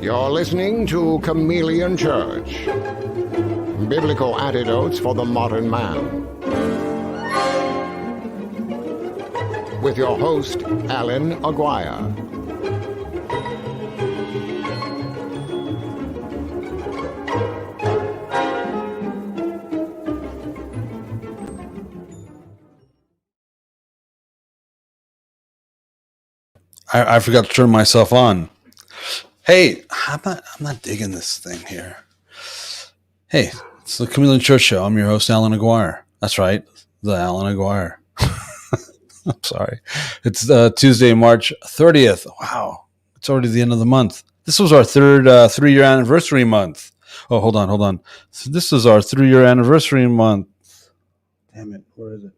You're listening to Chameleon Church. Biblical Antidotes for the Modern Man. With your host, Allan Aguirre. I forgot to turn myself on. Hey, I'm not digging this thing here. Hey, it's the Chameleon Church Show. I'm your host, Allan Aguirre. That's right, the Allan Aguirre. I'm sorry. It's Tuesday, March 30th. Wow, it's already the end of the month. This was our third 3-year anniversary month. Oh, hold on. So this is our 3-year anniversary month. Damn it, where is it?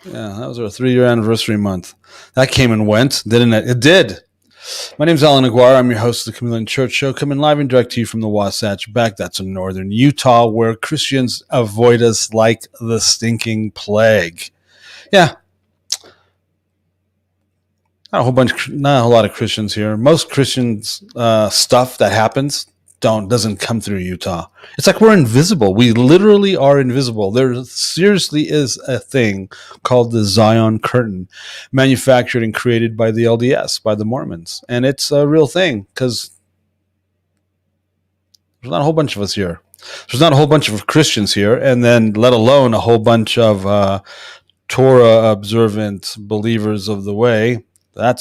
Yeah, that was our 3-year anniversary month. That came and went, didn't it? It did. My name's Allan Aguirre. I'm your host of the Chameleon Church Show, coming live and direct to you from the Wasatch back. That's in northern Utah, where Christians avoid us like the stinking plague. Yeah. Not a whole lot of Christians here. Most Christians stuff that happens doesn't come through Utah. It's like we're invisible. We literally are invisible. There seriously is a thing called the Zion Curtain, manufactured and created by the LDS, by the Mormons. And it's a real thing because there's not a whole bunch of us here. There's not a whole bunch of Christians here, and then let alone a whole bunch of Torah observant believers of the way. I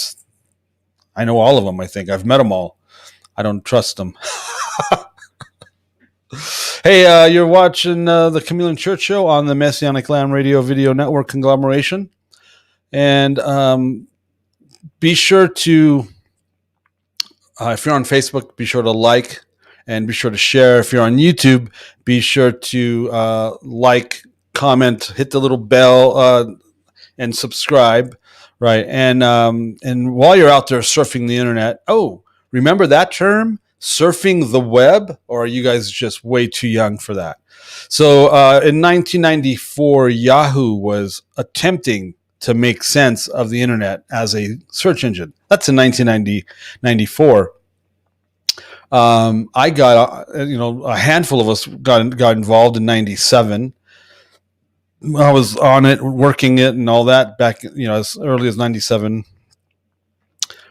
know all of them, I think. I've met them all. I don't trust them. Hey, you're watching the Chameleon Church Show on the Messianic Lamb Radio Video Network conglomeration. And be sure to, if you're on Facebook, be sure to like and be sure to share. If you're on YouTube, be sure to like, comment, hit the little bell, and subscribe. Right. And while you're out there surfing the internet, remember that term? Surfing the web? Or are you guys just way too young for that? So in 1994, Yahoo was attempting to make sense of the internet as a search engine. That's in 1994. I got, a handful of us got involved in 97. I was on it, working it and all that back, as early as 97.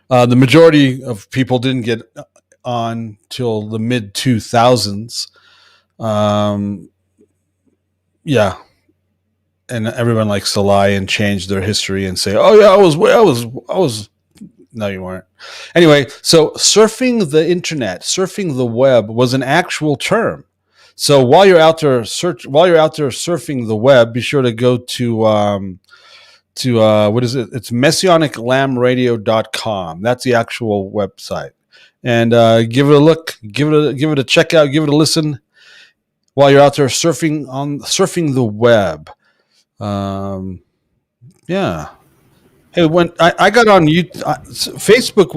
The majority of people didn't get on till the mid 2000s. Yeah. And everyone likes to lie and change their history and say, "Oh yeah, I was." No, you weren't. Anyway, so surfing the internet, surfing the web was an actual term. So while you're out there surfing the web, be sure to go to what is it? It's messianiclambradio.com. That's the actual website. And give it a look, give it a check out, give it a listen while you're out there surfing the web. Yeah. Hey, when I got on YouTube, Facebook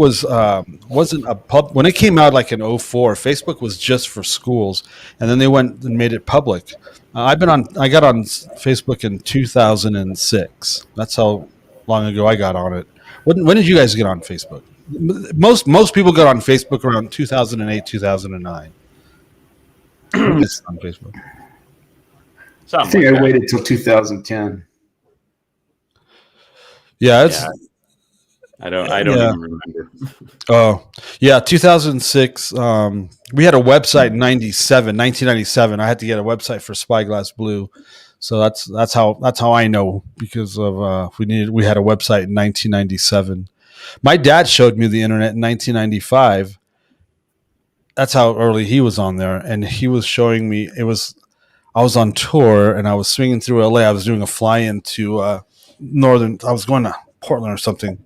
wasn't a pub when it came out like in 2004. Facebook was just for schools, and then they went and made it public. I got on Facebook in 2006. That's how long ago I got on it. When did you guys get on Facebook? Most people got on Facebook around 2008, 2009. On Facebook. I think I waited till 2010. Yeah, I don't even remember. Oh, yeah, 2006. We had a website in 1997. I had to get a website for Spyglass Blue, so that's how I know, because of we had a website in 1997. My dad showed me the internet in 1995. That's how early he was on there, and he was showing me. I was on tour and I was swinging through LA. I was doing a fly-in to I was going to Portland or something.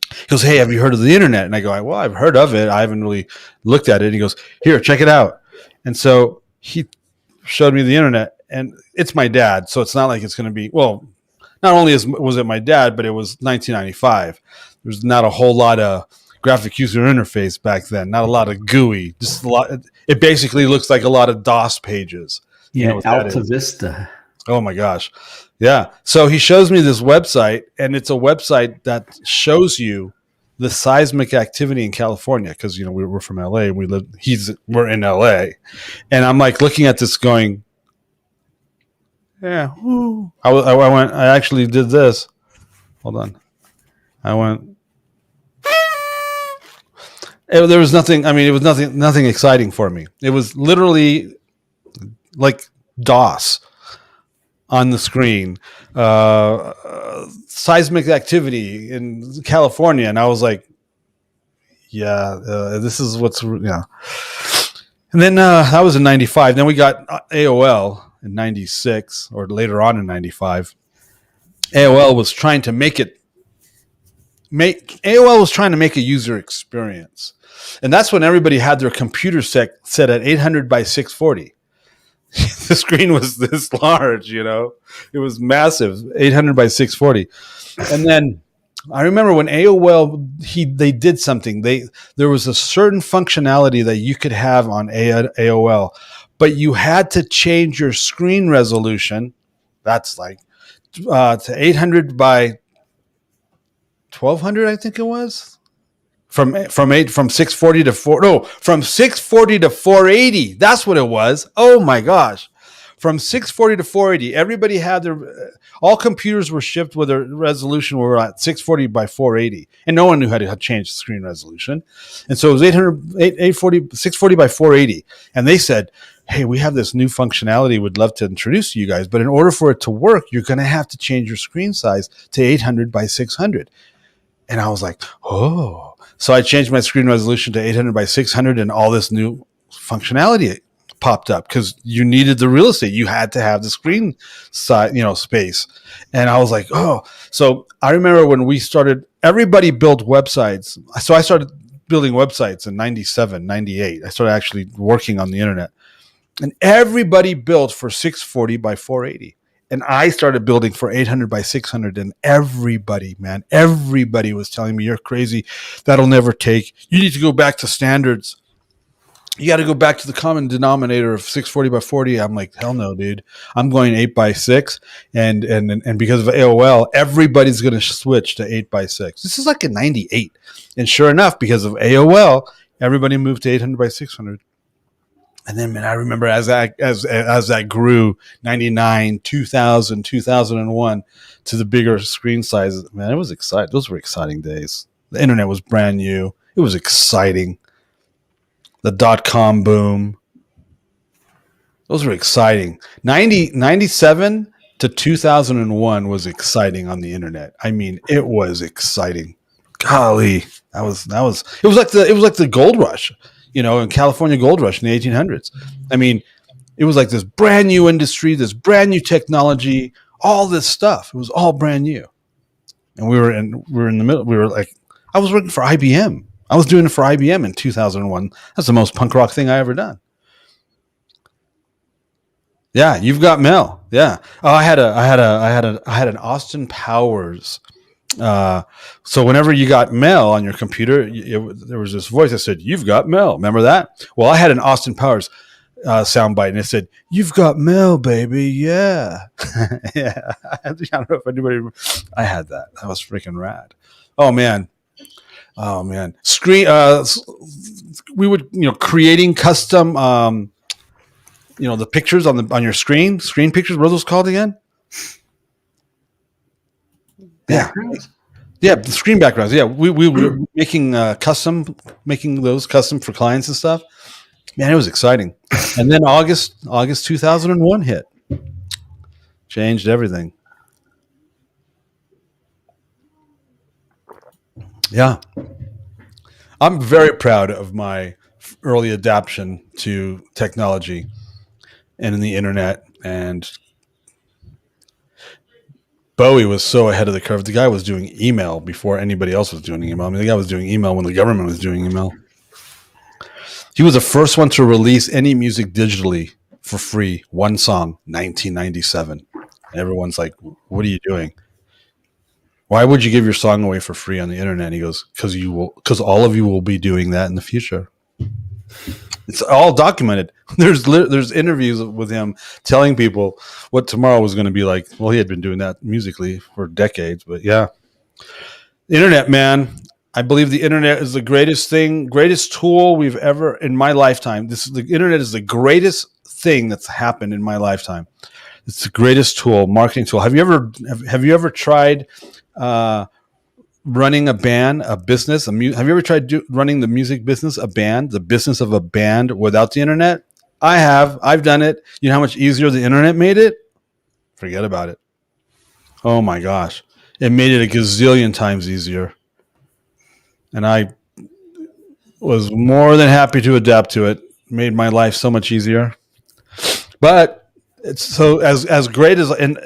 He goes, "Hey, have you heard of the internet?" And I go, "Well, I've heard of it. I haven't really looked at it." And he goes, "Here, check it out." And so he showed me the internet, and it's my dad. So it's not like it's going to be, well, not only was it my dad, but it was 1995. There's not a whole lot of graphic user interface back then. Not a lot of GUI, just a lot. It basically looks like a lot of DOS pages. Yeah, Alta Vista. Oh my gosh. Yeah. So he shows me this website, and it's a website that shows you the seismic activity in California, because we're from LA, we're in LA, and I'm like looking at this going, yeah. I actually did this. Hold on. I went. There was nothing. I mean, it was nothing exciting for me. It was literally like DOS on the screen, seismic activity in California, and I was like, yeah, this is what's. And then that was in '95. Then we got AOL in '96, or later on in '95. AOL was trying to make a user experience, and that's when everybody had their computer set at 800 by 640. The screen was this large, it was massive, 800 by 640. And then I remember when AOL, they did something. There was a certain functionality that you could have on AOL, but you had to change your screen resolution. That's like to 800 by 1200, I think it was. From 640 to 480. That's what it was. Oh my gosh. From 640 to 480, everybody had all computers were shipped with a resolution where we're at 640 by 480, and no one knew how to change the screen resolution. And so it was 640 by 480. And they said, hey, we have this new functionality we'd love to introduce to you guys, but in order for it to work, you're going to have to change your screen size to 800 by 600. And I was like, oh. So I changed my screen resolution to 800 by 600, and all this new functionality popped up because you needed the real estate. You had to have the screen size, space. And I was like, oh. So I remember when we started, everybody built websites. So I started building websites in 97, 98. I started actually working on the internet. And everybody built for 640 by 480. And I started building for 800 by 600, and everybody was telling me, you're crazy. That'll never take. You need to go back to standards. You got to go back to the common denominator of 640 by 40. I'm like, hell no, dude. I'm going 8 by 6. And because of AOL, everybody's going to switch to 8 by 6. This is like in 98. And sure enough, because of AOL, everybody moved to 800 by 600. And then, man, I remember as that grew, 99, 2000, 2001, to the bigger screen sizes, man, it was exciting. Those were exciting days. The internet was brand new. It was exciting. The .com boom. Those were exciting. 97 to 2001 was exciting on the internet. I mean, it was exciting. Golly, it was like the gold rush. In California gold rush in the 1800s. I mean, it was like this brand new industry, this brand new technology, all this stuff. It was all brand new. And we were in the middle. We were like, I was working for IBM. I was doing it for IBM in 2001. That's the most punk rock thing I ever done. Yeah, you've got Mel. Yeah. Oh, I had an Austin Powers. So whenever you got Mel on your computer, there was this voice that said, "You've got Mel." Remember that? Well, I had an Austin Powers soundbite, and it said, "You've got Mel, baby." Yeah, yeah. I don't know if anybody. I had that. That was freaking rad. Oh man. Screen. We would, creating custom. The pictures on your screen pictures. What are those called again? Yeah. Yeah, the screen backgrounds. Yeah, we were making those custom for clients and stuff. Man, it was exciting. And then August 2001 hit. Changed everything. Yeah. I'm very proud of my early adaptation to technology and in the internet, and Bowie was so ahead of the curve. The guy was doing email before anybody else was doing email. I mean, the guy was doing email when the government was doing email. He was the first one to release any music digitally for free. One song, 1997. Everyone's like, what are you doing? Why would you give your song away for free on the internet? And he goes, because all of you will be doing that in the future. It's all documented. There's interviews with him telling people what tomorrow was going to be like. Well, he had been doing that musically for decades, but yeah. The internet, man. I believe the internet is the greatest tool we've ever in my lifetime. The internet is the greatest thing that's happened in my lifetime. It's the greatest tool, marketing tool. Have you ever tried running a band, a business? Have you ever tried running the music business, a band, the business of a band without the internet? I have. I've done it. You know how much easier the internet made it? Forget about it. Oh my gosh. It made it a gazillion times easier. And I was more than happy to adapt to it. Made my life so much easier. But it's so as great as, and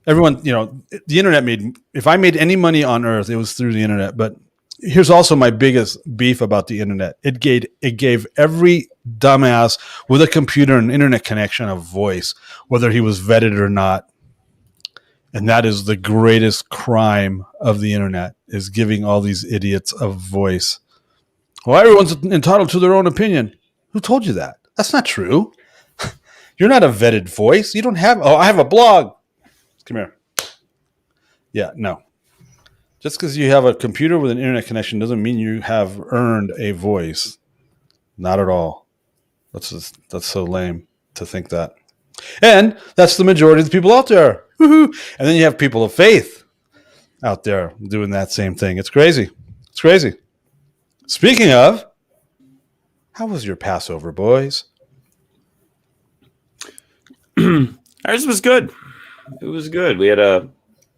everyone, the internet if I made any money on earth, it was through the internet. But here's also my biggest beef about the internet. It gave every dumbass with a computer and internet connection a voice, whether he was vetted or not. And that is the greatest crime of the internet, is giving all these idiots a voice. Well, everyone's entitled to their own opinion. Who told you that? That's not true. You're not a vetted voice. You don't have, I have a blog. Come here. Yeah, no. Just because you have a computer with an internet connection doesn't mean you have earned a voice. Not at all. That's so lame to think that. And that's the majority of the people out there. Woo-hoo. And then you have people of faith out there doing that same thing. It's crazy. It's crazy. Speaking of, how was your Passover, boys? Ours was good. It was good. We had a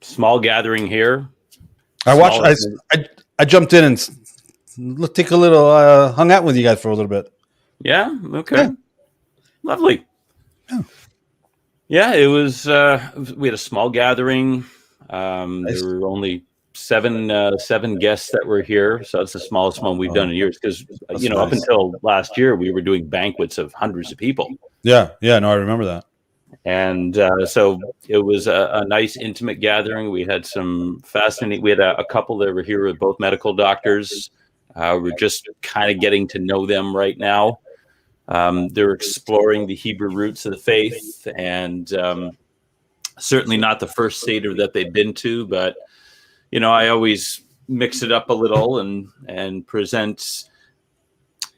small gathering here. I jumped in and take a little, hung out with you guys for a little bit. Yeah. Okay. Yeah. Lovely. Yeah. Yeah, it was. We had a small gathering. Nice. There were only seven guests that were here, so that's the smallest one we've done in years. Because nice. Up until last year, we were doing banquets of hundreds of people. Yeah. No, I remember that. And so it was a nice, intimate gathering. We had some fascinating. We had a couple that were here with both medical doctors. We're just kind of getting to know them right now. They're exploring the Hebrew roots of the faith, and certainly not the first Seder that they've been to. But I always mix it up a little and present.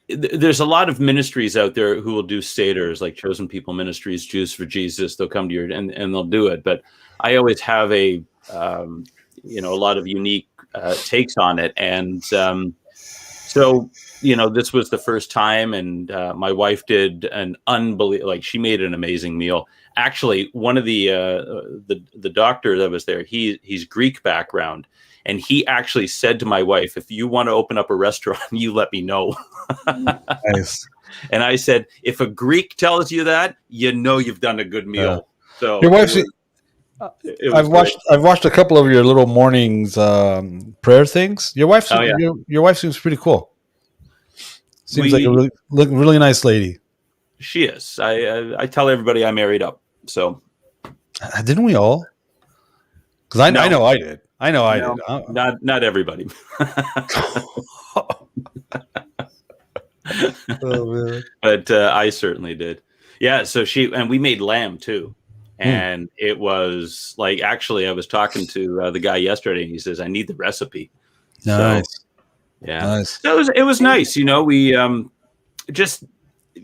There's a lot of ministries out there who will do Seders, like Chosen People Ministries, Jews for Jesus. They'll come to your and they'll do it. But I always have a lot of unique takes on it, and so this was the first time, and my wife did an unbelievable. She made an amazing meal. Actually, one of the doctor that was there, he's Greek background. And he actually said to my wife, if you want to open up a restaurant, you let me know. Nice. And I said, if a Greek tells you that, you've done a good meal. So your wife's. I've watched a couple of your little mornings prayer things. Your wife, your wife seems pretty cool. Seems like a really nice lady. She is. I tell everybody I married up. So didn't we all? Because I know I did. I did. Not everybody. Oh, man. But I certainly did. Yeah. So we made lamb too. And it was actually I was talking to the guy yesterday, and he says, I need the recipe. Nice. So, yeah. Nice. So it was nice. We just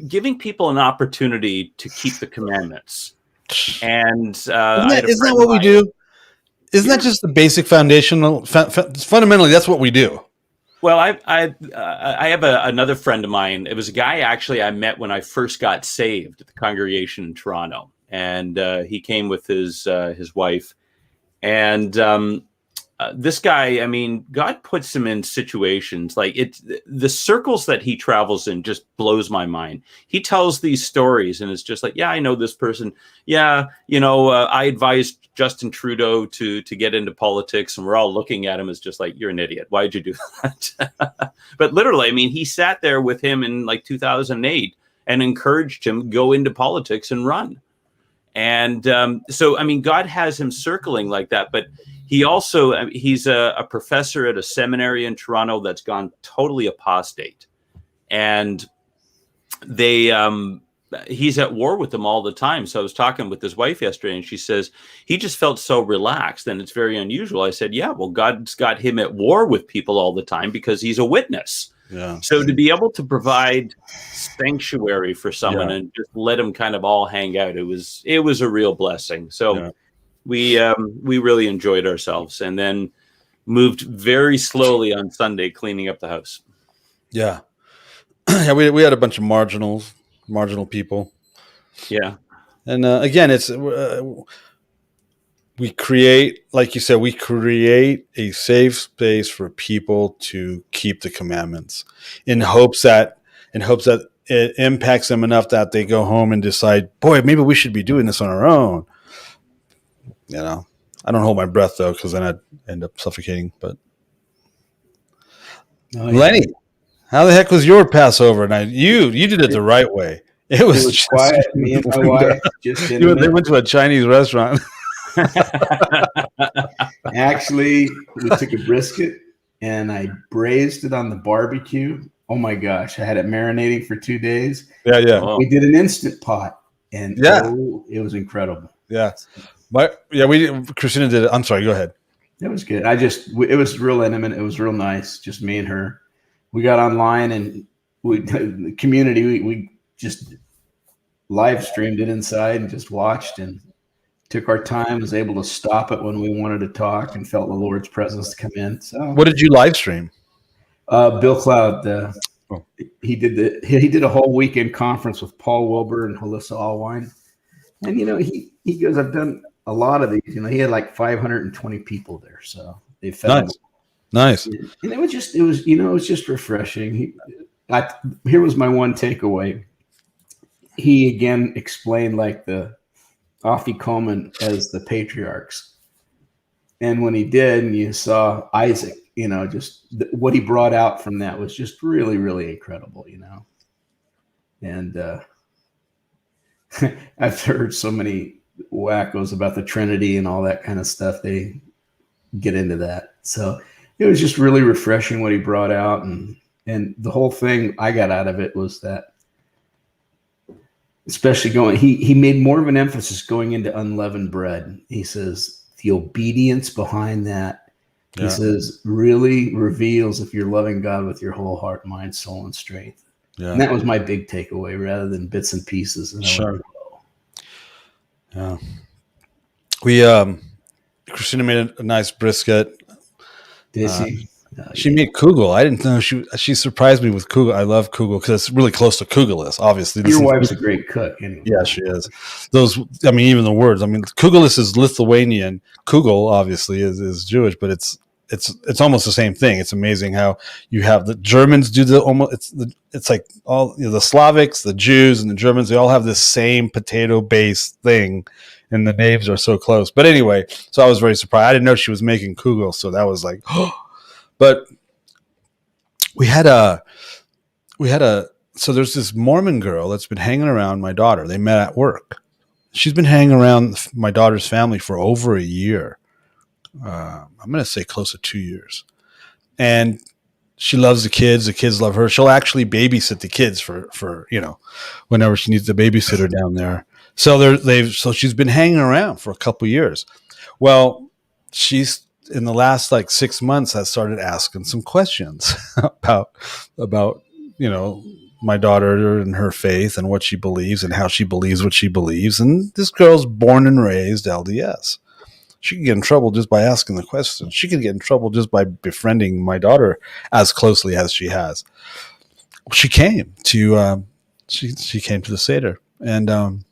giving people an opportunity to keep the commandments. And isn't that what we do? Isn't that just the basic foundational? Fundamentally, that's what we do. Well, I have another friend of mine. It was a guy actually I met when I first got saved at the congregation in Toronto, and he came with his wife. And this guy, God puts him in situations the circles that he travels in just blows my mind. He tells these stories, and it's just I know this person. Yeah, I advised Justin Trudeau to get into politics, and we're all looking at him as just you're an idiot. Why'd you do that? But literally, he sat there with him in 2008 and encouraged him to go into politics and run. And so God has him circling like that, but he also he's a professor at a seminary in Toronto that's gone totally apostate, and they he's at war with them all the time. So I was talking with his wife yesterday, and she says he just felt so relaxed, and it's very unusual. I said, yeah, well, God's got him at war with people all the time because he's a witness. Yeah. So to be able to provide sanctuary for someone and just let them kind of all hang out, it was a real blessing. So we really enjoyed ourselves, and then moved very slowly on Sunday cleaning up the house. Yeah. Yeah, we had a bunch of marginal people. Yeah. And again, it's we create, like you said, we create a safe space for people to keep the commandments in hopes that it impacts them enough that they go home and decide, boy, maybe we should be doing this on our own. You know, I don't hold my breath though, because then I'd end up suffocating. But Lenny, how the heck was your Passover night? You did it the right way. It was quiet. Me and my wife just they went to a Chinese restaurant. Actually, we took a brisket and I braised it on the barbecue. Oh my gosh, I had it marinating for 2 days. Yeah. We did an instant pot, and it was incredible. Yeah, Christina did it. I'm sorry. Go ahead. It was good. It was real intimate. It was real nice. Just me and her. We got online and the community. We just live streamed it inside and just watched and took our time. Was able to stop it when we wanted to talk and felt the Lord's presence come in. So, what did you live stream? Bill Cloud. He did a whole weekend conference with Paul Wilbur and Halissa Allwine, and he goes, I've done a lot of these. He had like 520 people there, so they felt nice. And it was just refreshing. Here was my one takeaway. He again explained like the Afikomen as the patriarchs, and when he did, and you saw Isaac, just what he brought out from that was just really, really incredible. And I've heard so many wackos about the Trinity and all that kind of stuff. They get into that, so it was just really refreshing what he brought out, and the whole thing I got out of it was that. Especially he made more of an emphasis going into unleavened bread. He says the obedience behind that, he says, really reveals if you're loving God with your whole heart, mind, soul, and strength. Yeah. And that was my big takeaway rather than bits and pieces. And sure. Yeah. We, Christina made a nice brisket. Did she? She made kugel. I didn't know she surprised me with kugel. I love kugel because it's really close to kugelis. Obviously, your wife's a great cook. Anyway. Yeah, she is. Even the words. Kugelis is Lithuanian. Kugel obviously is Jewish, but it's almost the same thing. It's amazing how you have the Germans do it's like all the Slavics, the Jews, and the Germans. They all have this same potato-based thing, and the names are so close. But anyway, so I was very surprised. I didn't know she was making kugel, so that was like. But so there's this Mormon girl that's been hanging around my daughter. They met at work. She's been hanging around my daughter's family for over a year. I'm going to say close to 2 years. And she loves the kids. The kids love her. She'll actually babysit the kids for whenever she needs a babysitter down there. So she's been hanging around for a couple of years. Well, she's in the last 6 months has started asking some questions about my daughter and her faith and what she believes and how she believes what she believes. And this girl's born and raised LDS. She can get in trouble just by asking the questions. She can get in trouble just by befriending my daughter as closely as she has. She came to she came to the Seder, and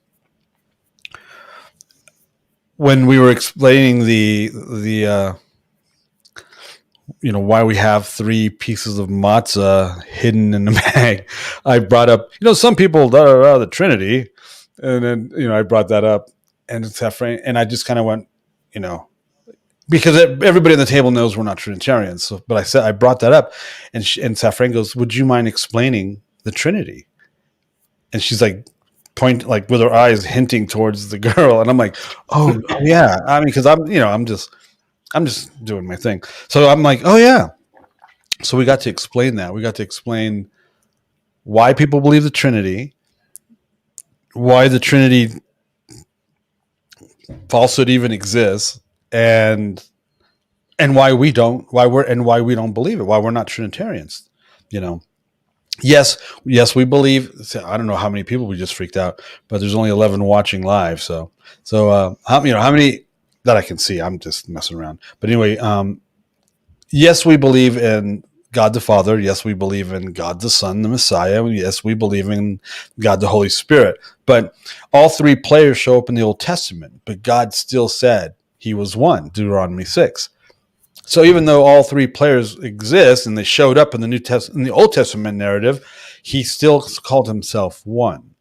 when we were explaining the why we have 3 pieces of matzah hidden in the bag, I brought up, some people, the Trinity. And then, I brought that up, and I just kind of went, because everybody on the table knows we're not Trinitarians. So, but I brought that up, and Safran goes, would you mind explaining the Trinity? And she's like, with her eyes hinting towards the girl. And I'm like, oh yeah. Because I'm just doing my thing. So I'm like, oh yeah. So we got to explain that. We got to explain why people believe the Trinity, why the Trinity falsehood even exists, and why we don't believe it, why we're not Trinitarians. Yes, we believe. I don't know how many people we just freaked out, but there's only 11 watching live. So how many that I can see? I'm just messing around. But anyway, yes, we believe in God the Father. Yes, we believe in God the Son, the Messiah. Yes, we believe in God the Holy Spirit. But all three players show up in the Old Testament. But God still said He was one. Deuteronomy 6. So even though all three players exist and they showed up in the Old Testament narrative, He still called Himself one.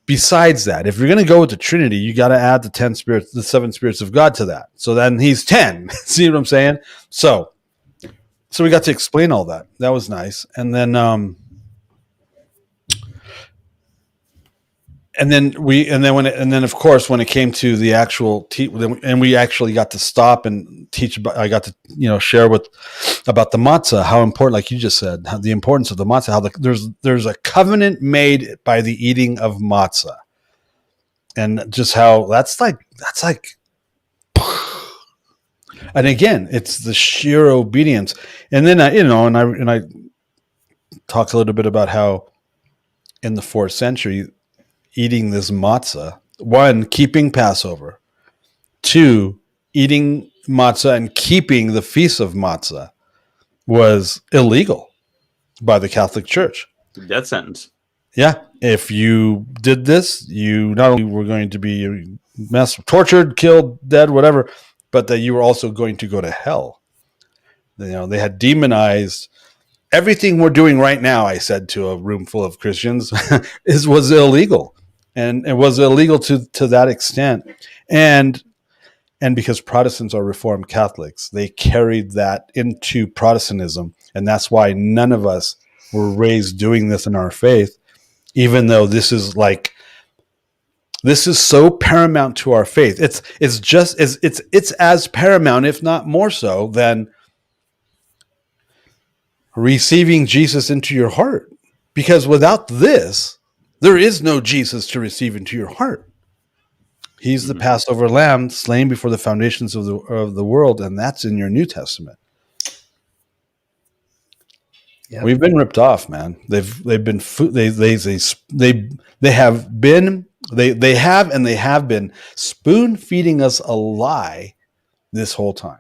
Besides that, if you're going to go with the Trinity, you got to add the 7 spirits of God to that. So then He's 10. See what I'm saying? So we got to explain all that. That was nice. And then of course when it came to the actual and we actually got to stop and teach about, I got to share about the matzah, how important, like you just said, how the importance of the matzah, how there's a covenant made by the eating of matzah, and just how that's like and again, it's the sheer obedience. And then I talked a little bit about how in the 4th century, eating this matzah, 1, keeping Passover, 2, eating matzah and keeping the feast of matzah was illegal by the Catholic Church. Death sentence. Yeah. If you did this, you not only were going to be tortured, killed, dead, whatever, but that you were also going to go to hell. They had demonized everything we're doing right now. I said to a room full of Christians was illegal. And it was illegal to that extent. And because Protestants are Reformed Catholics, they carried that into Protestantism. And that's why none of us were raised doing this in our faith, even though this is so paramount to our faith. It's as paramount, if not more so, than receiving Jesus into your heart. Because without this, there is no Jesus to receive into your heart. He's the Passover lamb slain before the foundations of the world, and that's in your New Testament. Yep. We've been ripped off, man. They have been spoon feeding us a lie this whole time.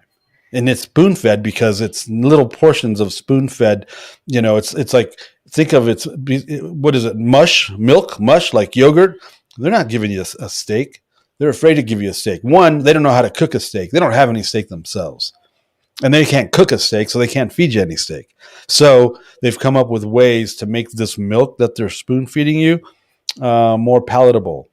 And it's spoon fed because it's little portions of spoon fed. It's like, think of what is it? Milk mush, like yogurt. They're not giving you a steak. They're afraid to give you a steak. 1, they don't know how to cook a steak. They don't have any steak themselves. And they can't cook a steak, so they can't feed you any steak. So they've come up with ways to make this milk that they're spoon feeding you more palatable.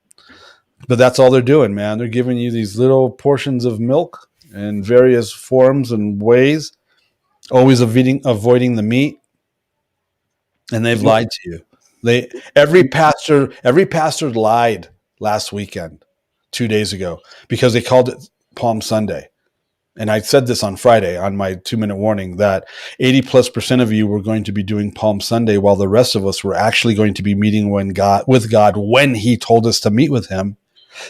But that's all they're doing, man. They're giving you these little portions of milk in various forms and ways, always avoiding the meat. And they've lied to you. Every pastor lied last weekend, 2 days ago, because they called it Palm Sunday. And I said this on Friday on my 2-minute warning that 80+% of you were going to be doing Palm Sunday, while the rest of us were actually going to be meeting with God when He told us to meet with Him.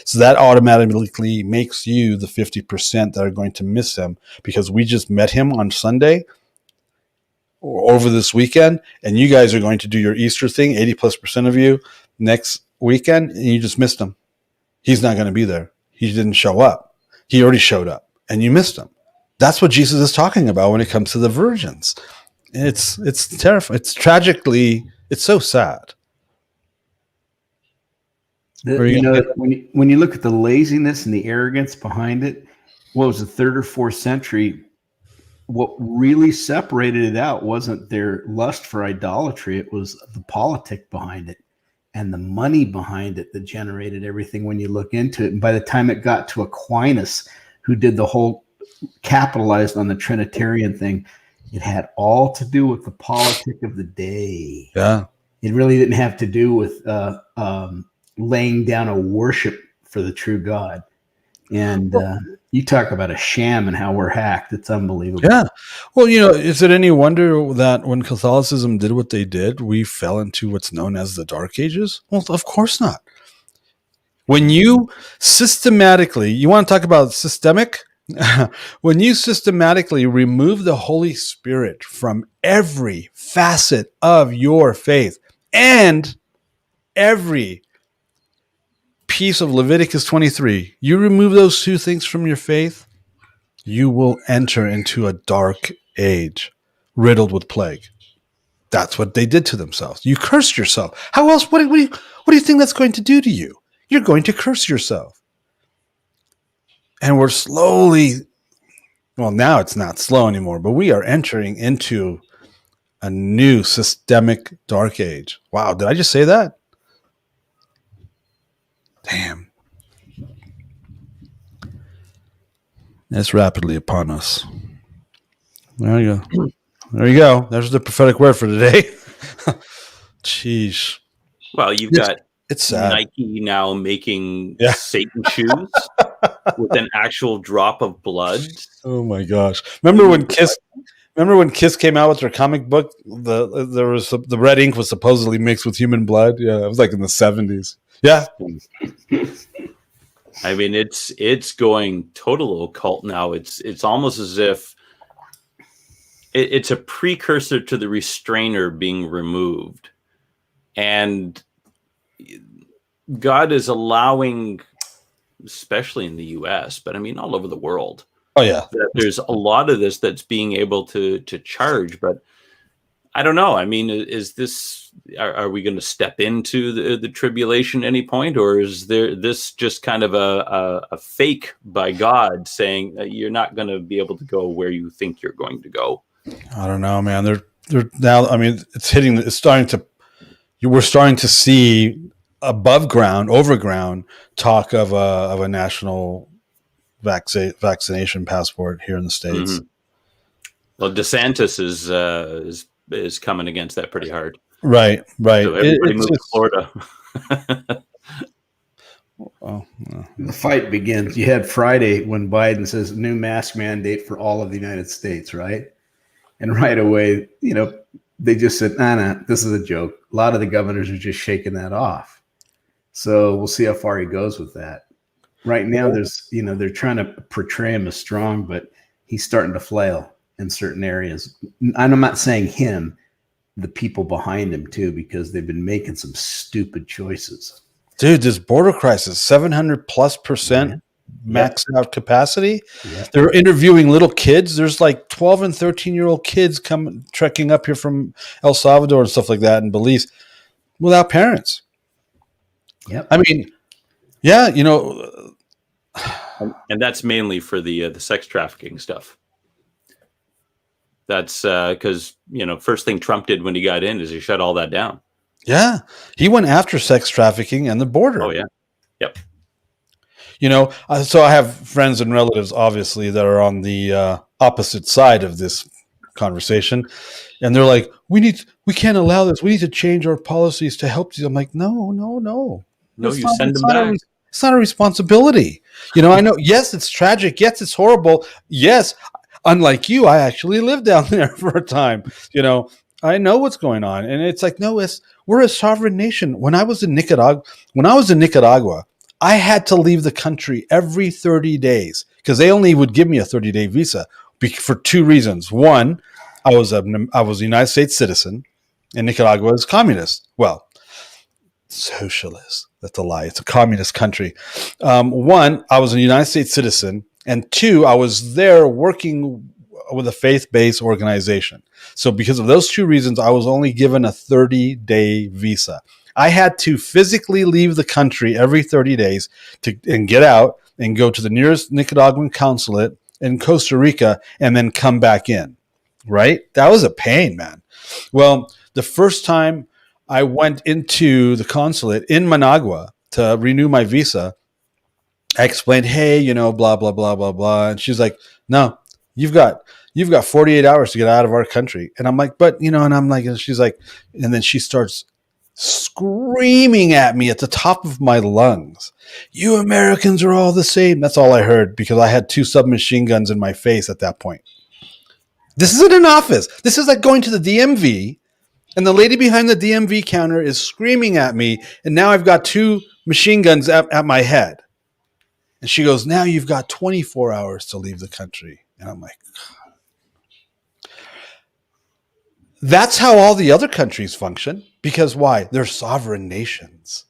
So that automatically makes you the 50% that are going to miss Him, because we just met Him on Sunday or over this weekend, and you guys are going to do your Easter thing, 80+% of you, next weekend, and you just missed Him. He's not going to be there. He didn't show up. He already showed up, and you missed Him. That's what Jesus is talking about when it comes to the virgins. It's terrifying. It's so sad. When you look at the laziness and the arrogance behind it, what was the 3rd or 4th century? What really separated it out wasn't their lust for idolatry. It was the politic behind it and the money behind it that generated everything when you look into it. And by the time it got to Aquinas, who did the whole capitalized on the Trinitarian thing, it had all to do with the politic of the day. Yeah. It really didn't have to do with laying down a worship for the true God. And you talk about a sham and how we're hacked. It's unbelievable. Yeah. Well, is it any wonder that when Catholicism did what they did, we fell into what's known as the Dark Ages? Well, of course not. When you systematically, you want to talk about systemic? When you systematically remove the Holy Spirit from every facet of your faith and every piece of Leviticus 23, you remove those two things from your faith, you will enter into a dark age riddled with plague. That's what they did to themselves. You cursed yourself. How else? What do you think that's going to do to you? You're going to curse yourself. And we're slowly, well, now it's not slow anymore, but we are entering into a new systemic dark age. Wow, did I just say that? Damn. It's rapidly upon us. There you go. There you go. There's the prophetic word for today. Jeez. Well, you've got it's sad. Nike now making Satan shoes with an actual drop of blood. Oh my gosh! Remember when Kiss came out with their comic book? The red ink was supposedly mixed with human blood. Yeah, it was like in the 70s. Yeah. I mean, it's going total occult now. It's almost as if it's a precursor to the restrainer being removed, and God is allowing, especially in the U.S., but I mean all over the world. Oh yeah, that there's a lot of this that's being able to charge, but I don't know. I mean, is this? Are we going to step into the tribulation at any point, or is this just kind of a fake by God saying that you're not going to be able to go where you think you're going to go? I don't know, man. They're now. I mean, it's starting to. We're starting to see above ground, overground talk of a national vaccination passport here in the States. Mm-hmm. Well, DeSantis is coming against that pretty hard. Right. So everybody moved to Florida. The fight begins. You had Friday when Biden says new mask mandate for all of the United States, right? And right away, they just said, nah, this is a joke. A lot of the governors are just shaking that off. So we'll see how far he goes with that. Right now, they're trying to portray him as strong, but he's starting to flail in certain areas. And I'm not saying him, the people behind him too, because they've been making some stupid choices. Dude, this border crisis, 700+% maxed out capacity. Yeah. They're interviewing little kids. There's like 12 and 13-year-old kids trekking up here from El Salvador and stuff like that in Belize without parents. Yep. I mean, yeah, and that's mainly for the sex trafficking stuff. That's because, first thing Trump did when he got in is he shut all that down. Yeah. He went after sex trafficking and the border. Oh, yeah. Yep. So I have friends and relatives, obviously, that are on the opposite side of this conversation. And they're like, we can't allow this. We need to change our policies to help these. I'm like, no. No, you send them back. It's not a responsibility. I know, yes, it's tragic. Yes, it's horrible. Yes, unlike you, I actually lived down there for a time. I know what's going on. And it's like, no, we're a sovereign nation. When I was in Nicaragua, I had to leave the country every 30 days because they only would give me a 30-day visa for two reasons. One, I was a United States citizen, and Nicaragua is communist. Well, socialist. That's a lie. It's a communist country. One, I was a United States citizen, and two, I was there working with a faith-based organization. So because of those two reasons, I was only given a 30-day visa. I had to physically leave the country every 30 days and get out and go to the nearest Nicaraguan consulate in Costa Rica and then come back in, right? That was a pain, man. Well, the first time I went into the consulate in Managua to renew my visa, I explained, hey, blah, blah, blah, blah, blah. And she's like, no, you've got 48 hours to get out of our country. And I'm like, but, and I'm like, and she's like, and then she starts screaming at me at the top of my lungs. You Americans are all the same. That's all I heard because I had 2 submachine guns in my face at that point. This isn't an office. This is like going to the DMV and the lady behind the DMV counter is screaming at me. And now I've got 2 machine guns at my head. And she goes, now you've got 24 hours to leave the country. And I'm like, that's how all the other countries function. Because why? They're sovereign nations.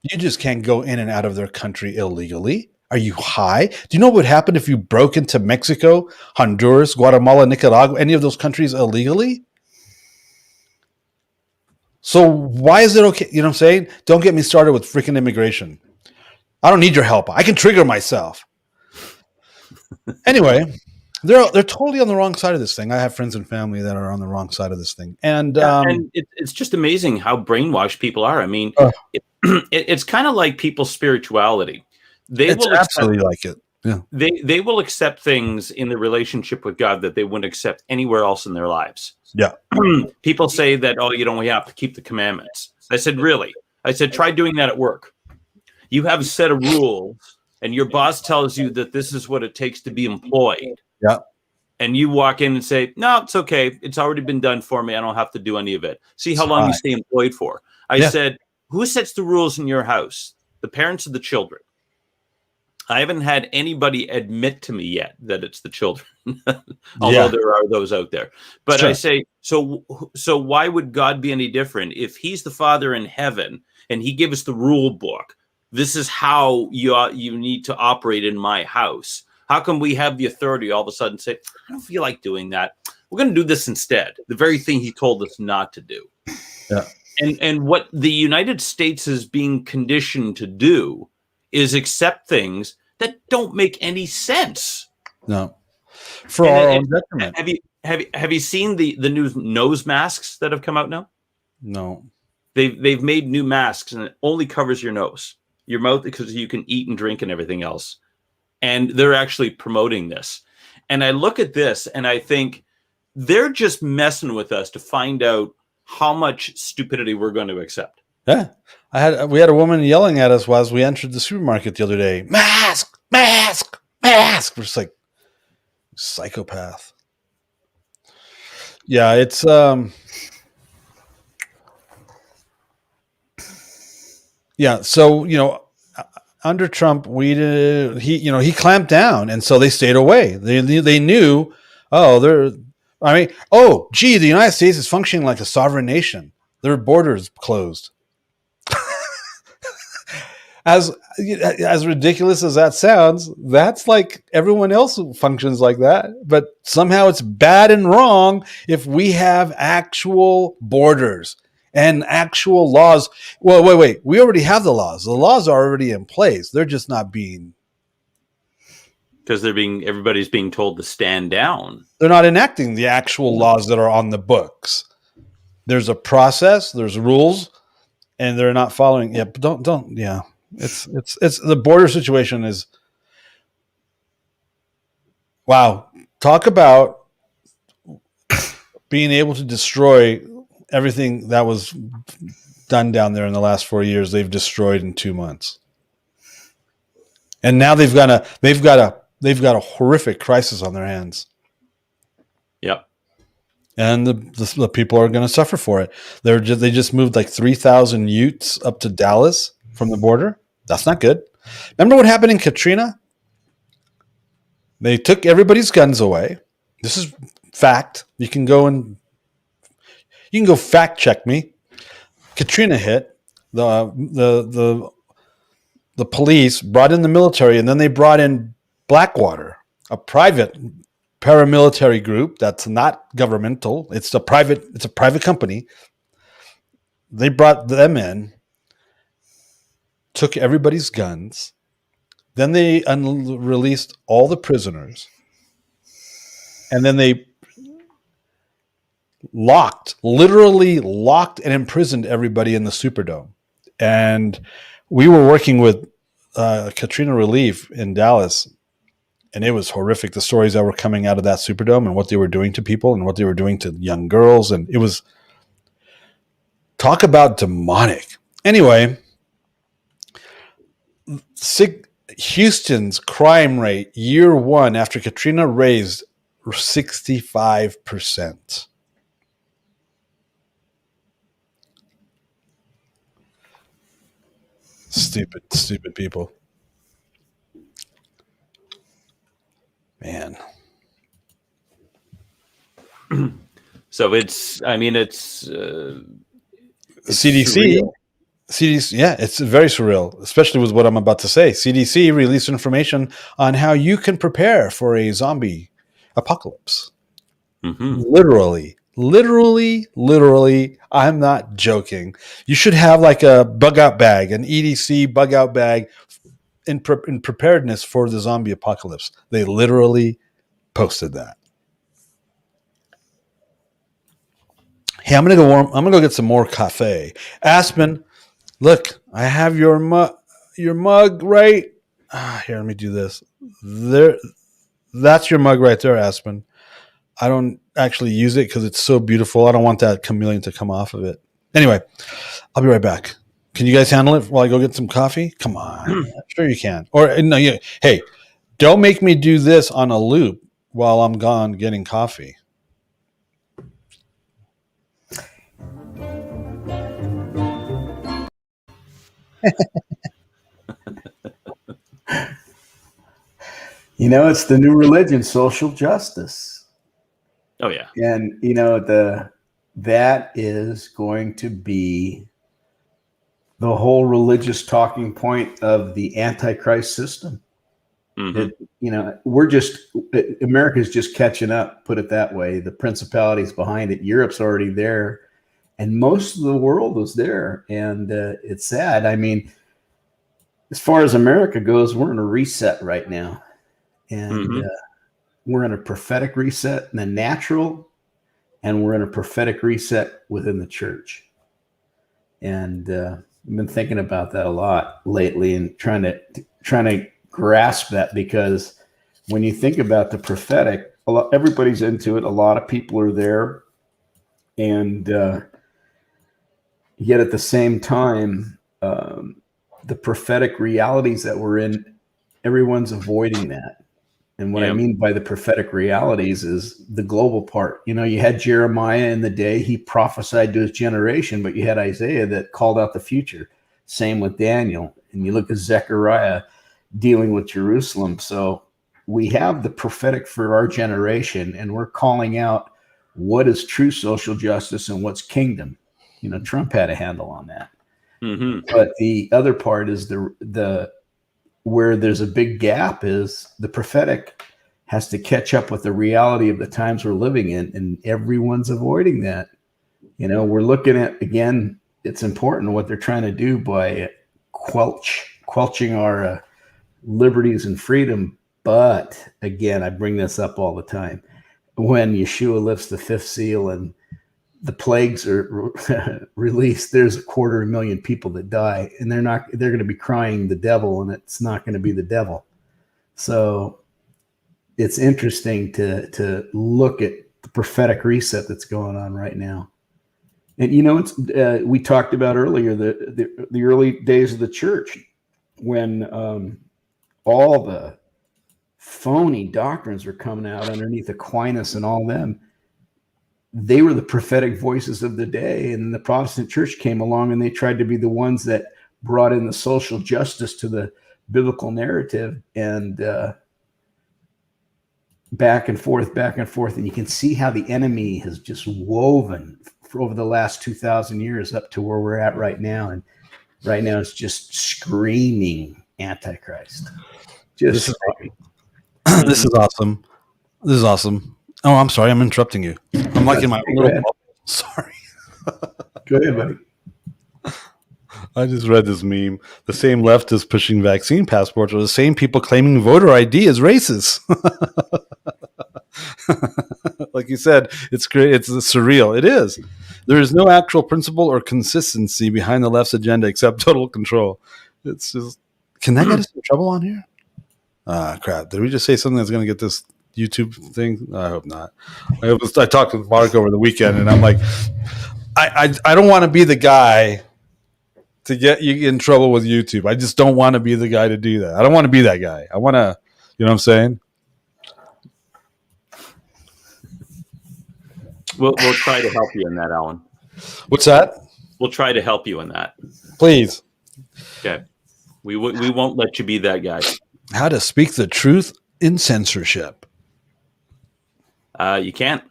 You just can't go in and out of their country illegally. Are you high? Do you know what would happen if you broke into Mexico, Honduras, Guatemala, Nicaragua, any of those countries illegally? So why is it okay? You know what I'm saying? Don't get me started with freaking immigration. I don't need your help. I can trigger myself. Anyway, they're totally on the wrong side of this thing. I have friends and family that are on the wrong side of this thing. And it's just amazing how brainwashed people are. I mean, it's kind of like people's spirituality. It's absolutely like it. Yeah. They will accept things in the relationship with God that they wouldn't accept anywhere else in their lives. Yeah. People say that, we have to keep the commandments. I said, really? I said, try doing that at work. You have a set of rules, and your boss tells you that this is what it takes to be employed. Yeah. And you walk in and say, no, it's okay. It's already been done for me. I don't have to do any of it. See how long you stay employed for. I said, who sets the rules in your house? The parents or the children? I haven't had anybody admit to me yet that it's the children, although there are those out there. But I say, so why would God be any different if he's the Father in heaven and he gave us the rule book? This is how you need to operate in my house. How come we have the authority all of a sudden say, I don't feel like doing that. We're going to do this instead. The very thing he told us not to do. Yeah. And what the United States is being conditioned to do is accept things that don't make any sense. No. For our own detriment. Have you seen the new nose masks that have come out now? No. They've made new masks and it only covers your nose, your mouth, because you can eat and drink and everything else. And they're actually promoting this. And I look at this and I think they're just messing with us to find out how much stupidity we're going to accept. Yeah. We had a woman yelling at us as we entered the supermarket the other day. Mask, mask, mask. We're just like, psychopath. Yeah, it's yeah, so under Trump, he clamped down, and so they stayed away. They knew, the United States is functioning like a sovereign nation. Their borders closed. As ridiculous as that sounds, that's like everyone else functions like that. But somehow it's bad and wrong if we have actual borders and actual laws. Well, wait. We already have the laws. The laws are already in place. They're just not being... Because everybody's being told to stand down. They're not enacting the actual laws that are on the books. There's a process, there's rules, and they're not following. Yeah, but don't. Yeah. It's the border situation is, wow. Talk about being able to destroy everything that was done down there in the last 4 years. They've destroyed in 2 months, and now they've got a horrific crisis on their hands. Yep. And the people are going to suffer for it. They just moved like 3,000 Utes up to Dallas from the border. That's not good. Remember what happened in Katrina? They took everybody's guns away. This is fact. You can go fact check me. Katrina hit. The police brought in the military, and then they brought in Blackwater, a private paramilitary group that's not governmental. It's a private company. They brought them in, took everybody's guns, then they released all the prisoners, and then they literally locked and imprisoned everybody in the Superdome. And we were working with Katrina Relief in Dallas, and it was horrific, the stories that were coming out of that Superdome and what they were doing to people and what they were doing to young girls. And it was, talk about demonic. Anyway, Houston's crime rate year one after Katrina raised 65%. Stupid people. Man. So it's CDC. surreal. CDC, yeah, it's very surreal, especially with what I'm about to say. CDC released information on how you can prepare for a zombie apocalypse. Mm-hmm. Literally, I'm not joking. You should have like a bug out bag, an EDC bug out bag in preparedness for the zombie apocalypse. They literally posted that. Hey, I'm gonna go get some more cafe. Aspen, look, I have your mug right. Here, let me do this. There, that's your mug right there, Aspen. I don't actually use it because it's so beautiful. I don't want that chameleon to come off of it. Anyway, I'll be right back. Can you guys handle it while I go get some coffee? Come on, I'm sure you can. Or no, hey, don't make me do this on a loop while I'm gone getting coffee. It's the new religion, social justice. Oh yeah. And that is going to be the whole religious talking point of the Antichrist system. Mm-hmm. America's just catching up, put it that way. The principalities behind it. Europe's already there, and most of the world was there. And it's sad. I mean, as far as America goes, we're in a reset right now. And we're in a prophetic reset in the natural, and we're in a prophetic reset within the church. And I've been thinking about that a lot lately and trying to grasp that, because when you think about the prophetic, everybody's into it. A lot of people are there, and yet at the same time, the prophetic realities that we're in, everyone's avoiding that. And what I mean by the prophetic realities is the global part. You had Jeremiah in the day, he prophesied to his generation, but you had Isaiah that called out the future. Same with Daniel. And you look at Zechariah dealing with Jerusalem. So we have the prophetic for our generation, and we're calling out what is true social justice and what's kingdom. Trump had a handle on that. Mm-hmm. But the other part is the where there's a big gap is the prophetic has to catch up with the reality of the times we're living in, and everyone's avoiding that. We're looking at, again, it's important what they're trying to do by quelching our liberties and freedom. But again, I bring this up all the time. When Yeshua lifts the fifth seal and the plagues are released, there's 250,000 people that die, and they're going to be crying the devil, and it's not going to be the devil. So it's interesting to look at the prophetic reset that's going on right now. And it's we talked about earlier the early days of the church, when all the phony doctrines were coming out underneath Aquinas and all them. They were the prophetic voices of the day, and the Protestant church came along, and they tried to be the ones that brought in the social justice to the biblical narrative, and back and forth. And you can see how the enemy has just woven for over the last 2,000 years up to where we're at right now. And right now it's just screaming Antichrist. This is awesome. This is awesome. Oh, I'm sorry. I'm interrupting you. I'm like in my little bubble. Sorry. Go ahead, buddy. I just read this meme. The same leftists pushing vaccine passports are the same people claiming voter ID is racist. Like you said, it's great. It's surreal. It is. There is no actual principle or consistency behind the left's agenda except total control. It's just, can that get us in trouble on here? Crap. Did we just say something that's going to get this YouTube thing? I hope not. I talked with Mark over the weekend, and I'm like, I don't want to be the guy to get you in trouble with YouTube. I just don't want to be the guy to do that. I don't want to be that guy. I want to, you know what I'm saying? We'll try to help you in that, Allan. What's that? We'll try to help you in that. Please. Okay. We won't let you be that guy. How to speak the truth in censorship. You can't.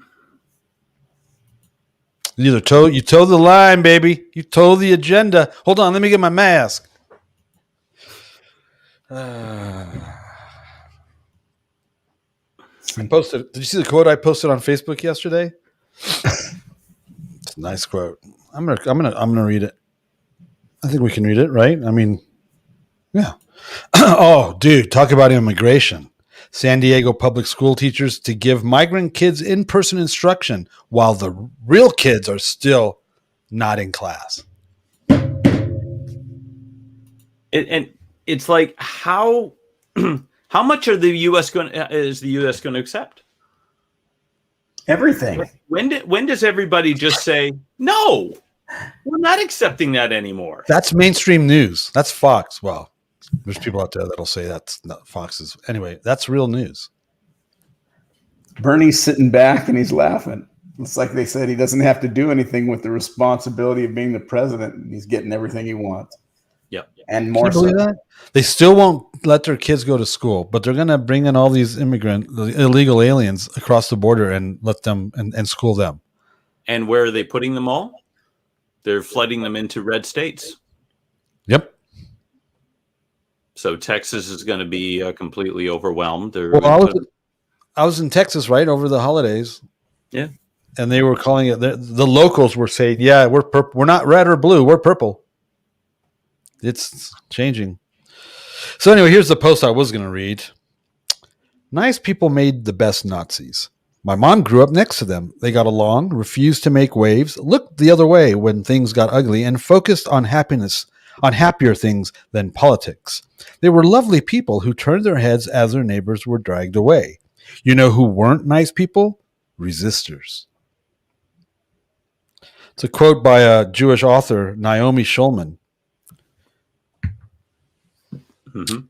You toe the line, baby. You toe the agenda. Hold on, let me get my mask. I posted. Did you see the quote I posted on Facebook yesterday? It's a nice quote. I'm gonna read it. I think we can read it, right? I mean, yeah. Oh, dude, talk about immigration. San Diego public school teachers to give migrant kids in-person instruction while the real kids are still not in class. And it's like how much is the U.S. going to accept? Everything. When does everybody just say no? We're not accepting that anymore. That's mainstream news. That's Fox. Well, there's people out there that'll say that's not Fox's. Anyway, that's real news. Bernie's sitting back and he's laughing. It's like they said he doesn't have to do anything with the responsibility of being the president, and he's getting everything he wants. Yep. And more so. That? They still won't let their kids go to school, but they're going to bring in all these illegal aliens across the border and let them and school them. And where are they putting them all? They're flooding them into red states. Yep. So Texas is going to be completely overwhelmed. I was in Texas right over the holidays. Yeah. And they were calling it, the locals were saying, yeah, we're purple. We're not red or blue. We're purple. It's changing. So anyway, here's the post I was going to read. Nice people made the best Nazis. My mom grew up next to them. They got along, refused to make waves, looked the other way when things got ugly, and focused on happier things than politics. They were lovely people who turned their heads as their neighbors were dragged away. You know who weren't nice people? Resistors. It's a quote by a Jewish author, Naomi Schulman. Mm-hmm.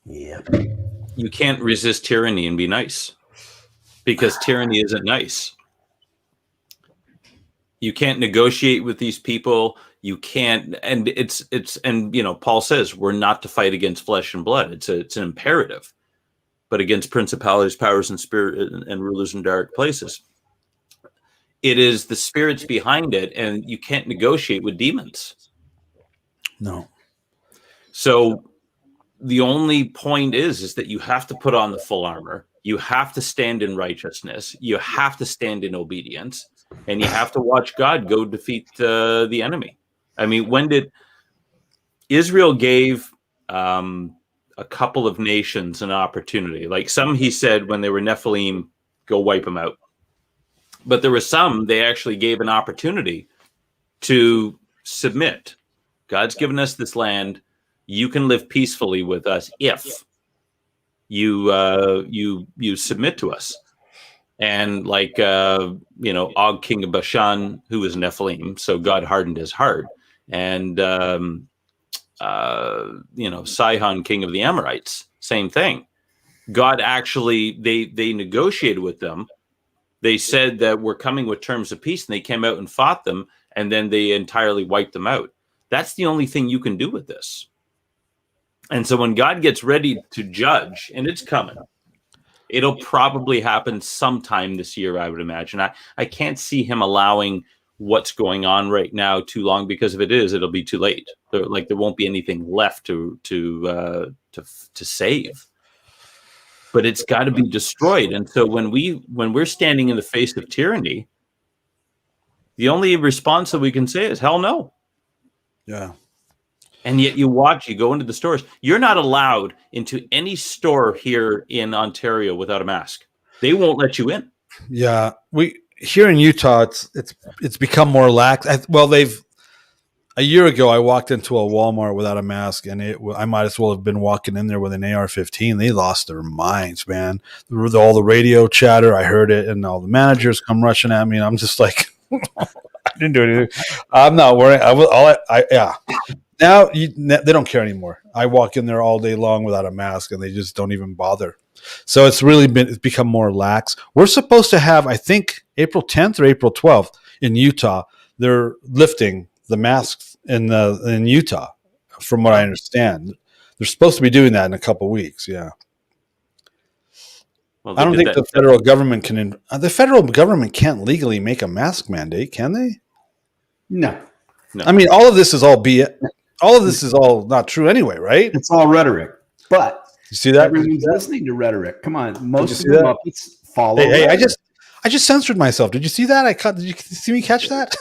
Yeah. You can't resist tyranny and be nice, because tyranny isn't nice. You can't negotiate with these people. You can't, and Paul says we're not to fight against flesh and blood. It's an imperative, but against principalities, powers, and spirit and rulers in dark places. It is the spirits behind it, and you can't negotiate with demons. No. So the only point is that you have to put on the full armor. You have to stand in righteousness. You have to stand in obedience, and you have to watch God go defeat the enemy. I mean, when did Israel gave a couple of nations an opportunity? Like some, he said, when they were Nephilim, go wipe them out. But there were some they actually gave an opportunity to submit. God's given us this land. You can live peacefully with us if you submit to us. And like Og, king of Bashan, who was Nephilim, so God hardened his heart. And Sihon, king of the Amorites, same thing. God actually they negotiated with them. They said that we're coming with terms of peace, and they came out and fought them, and then they entirely wiped them out. That's the only thing you can do with this. And so when God gets ready to judge, and it's coming, it'll probably happen sometime this year, I would imagine. I can't see him allowing what's going on right now too long, because if it is, it'll be too late. There won't be anything left to save. But it's got to be destroyed. And so when we're standing in the face of tyranny, the only response that we can say is hell no. Yeah. And yet you go into the stores. You're not allowed into any store here in Ontario without a mask. They won't let you in. Yeah. Here in Utah, it's become more lax. A year ago, I walked into a Walmart without a mask, and I might as well have been walking in there with an AR-15. They lost their minds, man. All the radio chatter, I heard it, and all the managers come rushing at me, and I'm just like, I didn't do anything. I'm not worrying. Yeah. Now they don't care anymore. I walk in there all day long without a mask, and they just don't even bother. So it's become more lax. We're supposed to have, I think, April 10th or April 12th in Utah. They're lifting the masks in Utah from what I understand. They're supposed to be doing that in a couple weeks. Yeah. Well, I don't think the federal government can. The federal government can't legally make a mask mandate, can they? No. I mean, all of this is all all of this is all not true anyway, right? It's all rhetoric. But You see that? everyone's listening to rhetoric. Come on. Most of see the that? Muppets follow. Hey, rhetoric. I just censored myself. Did you see that? Did you see me catch that?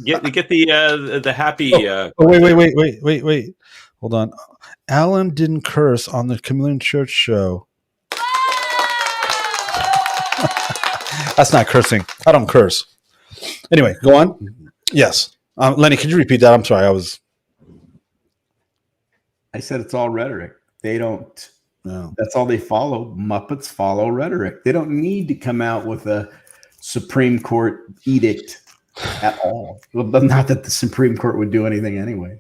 get the happy. Wait. Hold on. Allan didn't curse on the Chameleon Church show. That's not cursing. I don't curse. Anyway, go on. Yes. Lenny, could you repeat that? I'm sorry. I said it's all rhetoric. They don't. No. That's all they follow. Muppets follow rhetoric. They don't need to come out with a Supreme Court edict at all. But not that the Supreme Court would do anything anyway.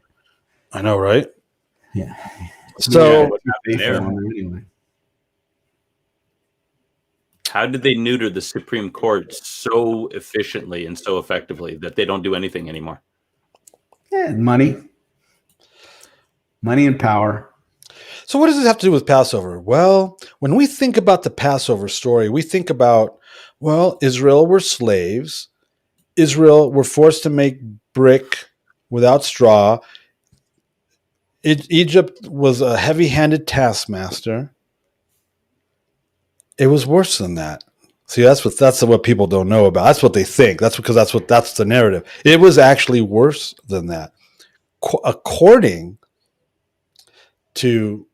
I know, right? Yeah. So, anyway. How did they neuter the Supreme Court so efficiently and so effectively that they don't do anything anymore? Yeah, money and power. so what does this have to do with Passover? Well, when we think about the Passover story, we think about, well, Israel were slaves. Israel were forced to make brick without straw. Egypt was a heavy-handed taskmaster. It was worse than that. See, that's what people don't know about. That's what they think. That's the narrative. It was actually worse than that. According to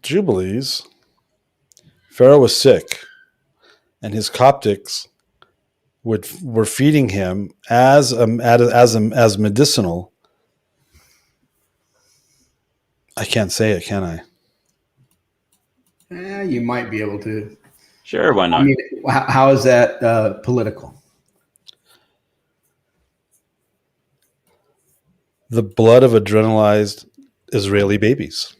Jubilees, Pharaoh was sick, and his Coptics were feeding him as medicinal. I can't say it, can I? You might be able to. Sure, why not? I mean, how is that political? The blood of adrenalized Israeli babies.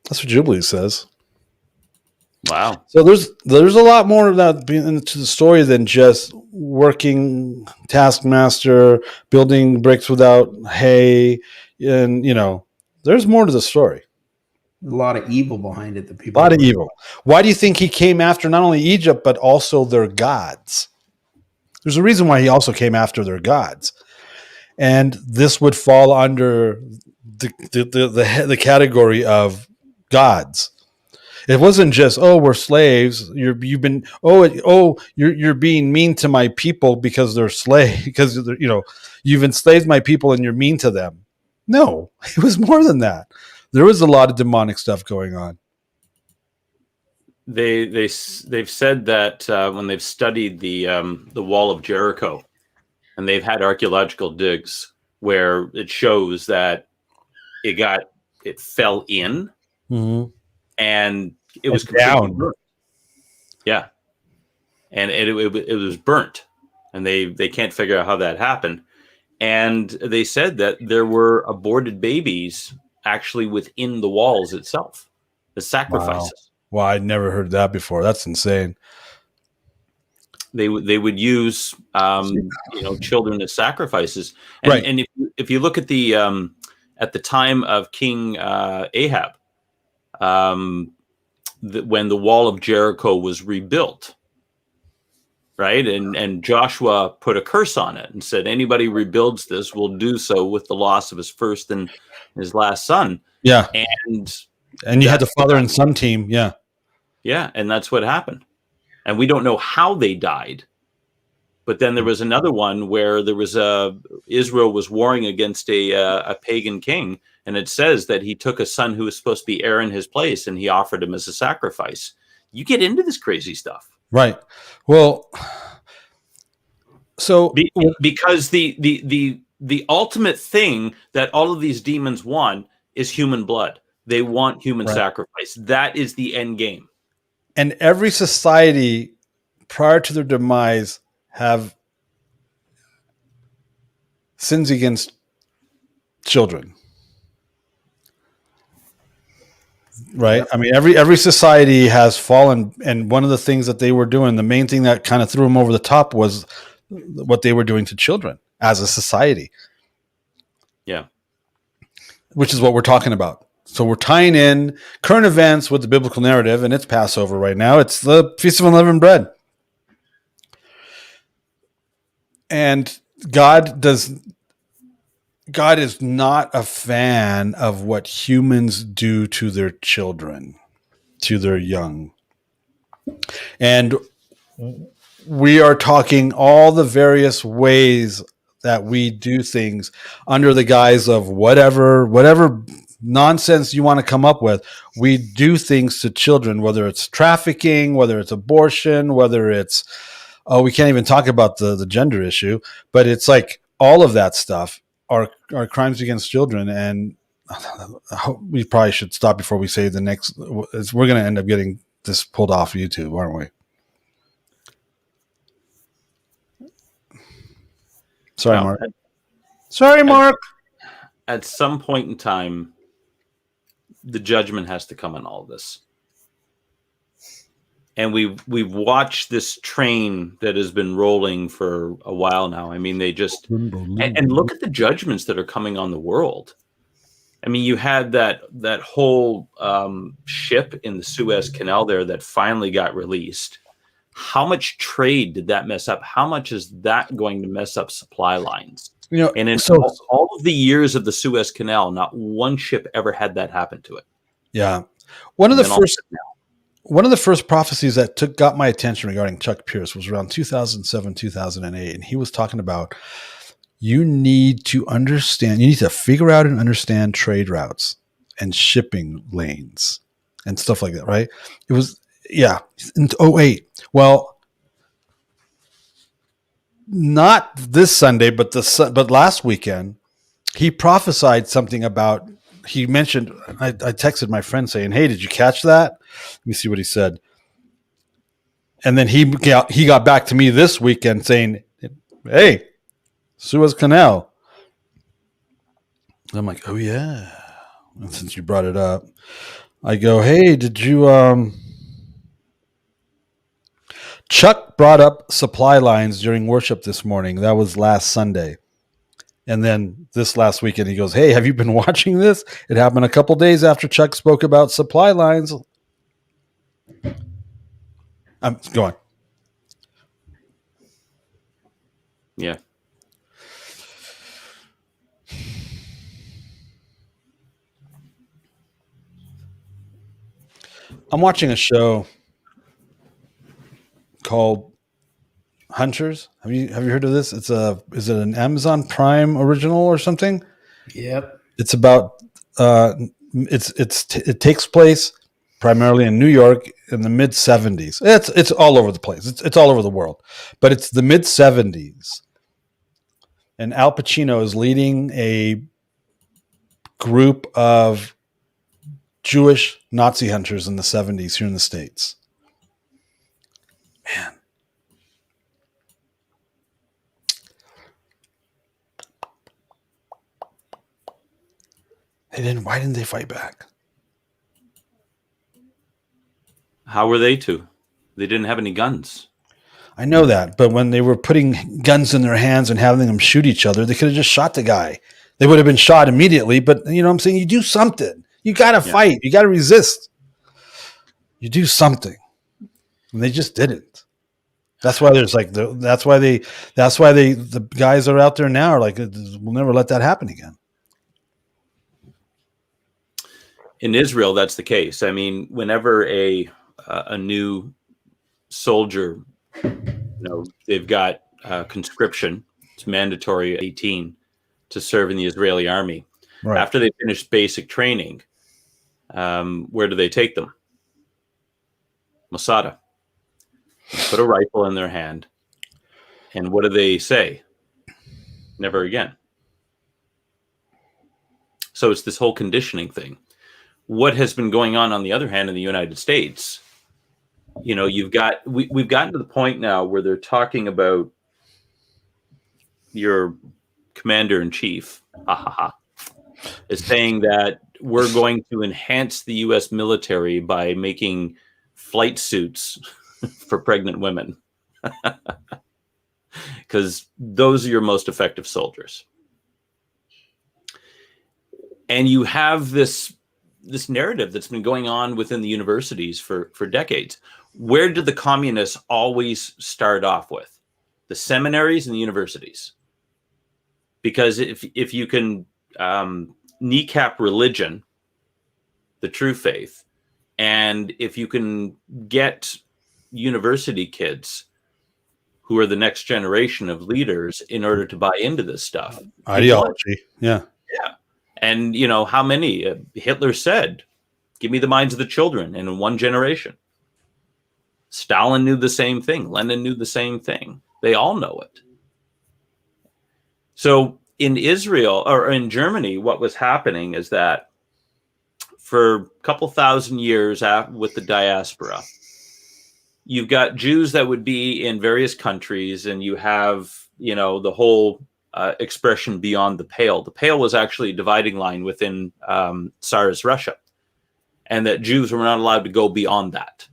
That's what Jubilee says. Wow. So there's a lot more of that into the story than just working taskmaster, building bricks without hay, and there's more to the story. A lot of evil behind it. A lot of evil. Why do you think he came after not only Egypt but also their gods? There's a reason why he also came after their gods, and this would fall under the category of gods. It wasn't just, we're slaves. You're being mean to my people because they're slaves, because you've enslaved my people and you're mean to them. No, it was more than that. There was a lot of demonic stuff going on. They've said that when they've studied the Wall of Jericho, and they've had archaeological digs where it shows that it fell in, mm-hmm. and it was down. Burnt. Yeah, and it was burnt, and they can't figure out how that happened. And they said that there were aborted babies actually within the walls itself, the sacrifices. Wow, I'd never heard that before. That's insane. They would use children as sacrifices, and, right. And if you look at the time of King Ahab, when the wall of Jericho was rebuilt, right, and Joshua put a curse on it and said, anybody rebuilds this will do so with the loss of his first and his last son. Yeah, and you had the father and son team. Yeah, and that's what happened. And we don't know how they died. But then there was another one where there was Israel was warring against a pagan king, and it says that he took a son who was supposed to be heir in his place, and he offered him as a sacrifice. You get into this crazy stuff, right? Well, so because the ultimate thing that all of these demons want is human blood. They want human sacrifice. That is the end game. And every society prior to their demise have sins against children. Right? Yep. I mean, every society has fallen, and one of the things that they were doing, the main thing that kind of threw them over the top was what they were doing to children as a society. Yeah. Which is what we're talking about. So we're tying in current events with the biblical narrative, and it's Passover right now. It's the Feast of Unleavened Bread. And God is not a fan of what humans do to their children, to their young. And we are talking all the various ways that we do things under the guise of whatever nonsense you want to come up with. We do things to children, whether it's trafficking, whether it's abortion, whether it's, we can't even talk about the gender issue, but it's like all of that stuff are crimes against children. And we probably should stop before we say the next, we're going to end up getting this pulled off YouTube, aren't we? Sorry, Well, Mark. Sorry, Mark. At some point in time, the judgment has to come on all of this. And we've watched this train that has been rolling for a while now. I mean, they just and look at the judgments that are coming on the world. I mean, you had that whole ship in the Suez Canal there that finally got released. How much trade did that mess up? How much is that going to mess up supply lines? And in all of the years of the Suez Canal, not one ship ever had that happen to it. Yeah. One of the first prophecies that got my attention regarding Chuck Pierce was around 2007, 2008. And he was talking about, you need to figure out and understand trade routes and shipping lanes and stuff like that, right? It was, yeah, in 2008. Well, not this Sunday, but last weekend, he prophesied something about, he mentioned, I texted my friend saying, hey, did you catch that? Let me see what he said. And then he got back to me this weekend saying, hey, Suez Canal. I'm like, oh yeah. And since you brought it up, I go, hey, did you, Chuck brought up supply lines during worship this morning. That was last Sunday. And then this last weekend, he goes, hey, have you been watching this? It happened a couple days after Chuck spoke about supply lines. Go on. Yeah. I'm watching a show called Hunters. Have you heard of this? Is it an Amazon Prime original or something? Yep. It's about it takes place primarily in New York in the mid 70s. It's all over the place. It's all over the world, but it's the mid 70s, and Al Pacino is leading a group of Jewish Nazi hunters in the 70s here in the States. Man. Why didn't they fight back? How were they to? They didn't have any guns. I know that, but when they were putting guns in their hands and having them shoot each other, they could have just shot the guy. They would have been shot immediately, but you know what I'm saying? You do something. You got to fight. You got to resist. You do something. And they just didn't. That's why the guys are out there now are like, we'll never let that happen again. In Israel, that's the case. I mean, whenever a new soldier, they've got conscription. It's mandatory at 18 to serve in the Israeli army. Right. After they finish basic training, where do they take them? Masada. Put a rifle in their hand. And what do they say? Never again. So it's this whole conditioning thing. What has been going on the other hand, in the United States, we've gotten to the point now where they're talking about your commander in chief, is saying that we're going to enhance the U.S. military by making flight suits for pregnant women. because those are your most effective soldiers. And you have this narrative that's been going on within the universities for decades. Where did the communists always start off with? The seminaries and the universities. Because if you can kneecap religion, the true faith, and if you can get university kids who are the next generation of leaders in order to buy into this stuff. Ideology. Yeah. Yeah. And, you know, how many? Hitler said, give me the minds of the children, and in one generation. Stalin knew the same thing. Lenin knew the same thing. They all know it. So in Israel, or in Germany, what was happening is that for a couple thousand years with the diaspora, you've got Jews that would be in various countries, and you have, you know, the whole expression beyond the pale. The pale was actually a dividing line within Tsarist Russia, and that Jews were not allowed to go beyond that.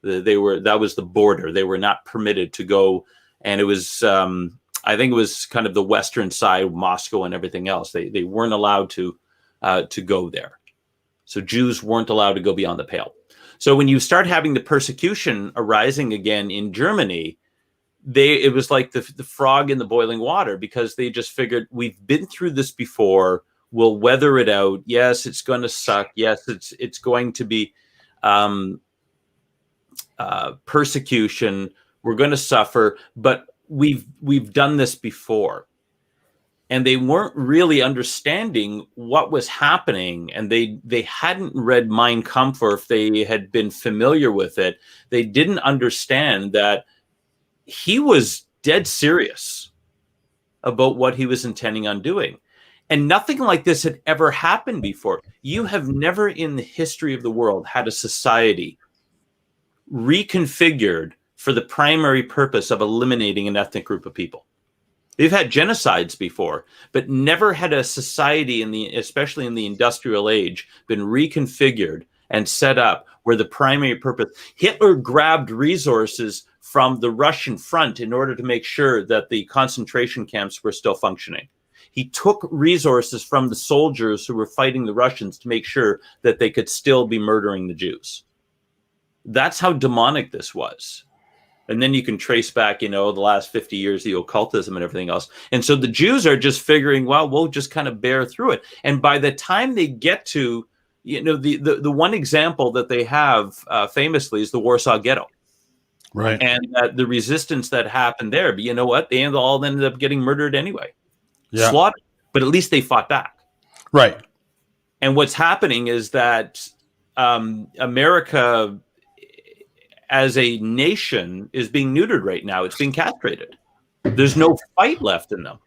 That was the border. They were not permitted to go, and it was I think it was kind of the western side, Moscow and everything else. They weren't allowed to go there. So Jews weren't allowed to go beyond the pale. So when you start having the persecution arising again in Germany, it was like the frog in the boiling water, because they just figured, we've been through this before. We'll weather it out. Yes, it's going to suck. Yes, it's going to be persecution. We're going to suffer, but we've done this before. And they weren't really understanding what was happening, and they hadn't read Mein Kampf, or if they had been familiar with it, they didn't understand that he was dead serious about what he was intending on doing. And nothing like this had ever happened before. You have never in the history of the world had a society reconfigured for the primary purpose of eliminating an ethnic group of people. They've had genocides before, but never had a society, especially in the industrial age, been reconfigured and set up where the primary purpose. Hitler grabbed resources from the Russian front in order to make sure that the concentration camps were still functioning. He took resources from the soldiers who were fighting the Russians to make sure that they could still be murdering the Jews. That's how demonic this was. And then you can trace back, you know, the last 50 years, the occultism and everything else. And so the Jews are just figuring, well, we'll just kind of bear through it. And by the time they get to, you know, the one example that they have famously is the Warsaw Ghetto. Right. And the resistance that happened there. But you know what? They all ended up getting murdered anyway. Yeah. Slaughtered. But at least they fought back. Right. And what's happening is that America as a nation is being neutered right now. It's being castrated. There's no fight left in them.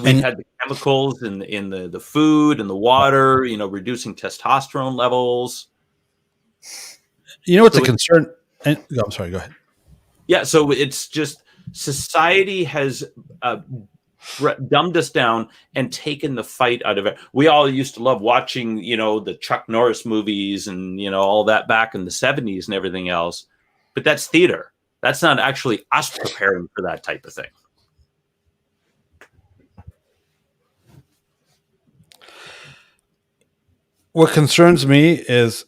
We've had the chemicals in the food and the water, you know, reducing testosterone levels. You know what's a concern? I'm sorry, go ahead. Yeah, so it's just society has dumbed us down and taken the fight out of it. We all used to love watching, you know, the Chuck Norris movies and, you know, all that back in the 70s and everything else. But that's theater. That's not actually us preparing for that type of thing. What concerns me is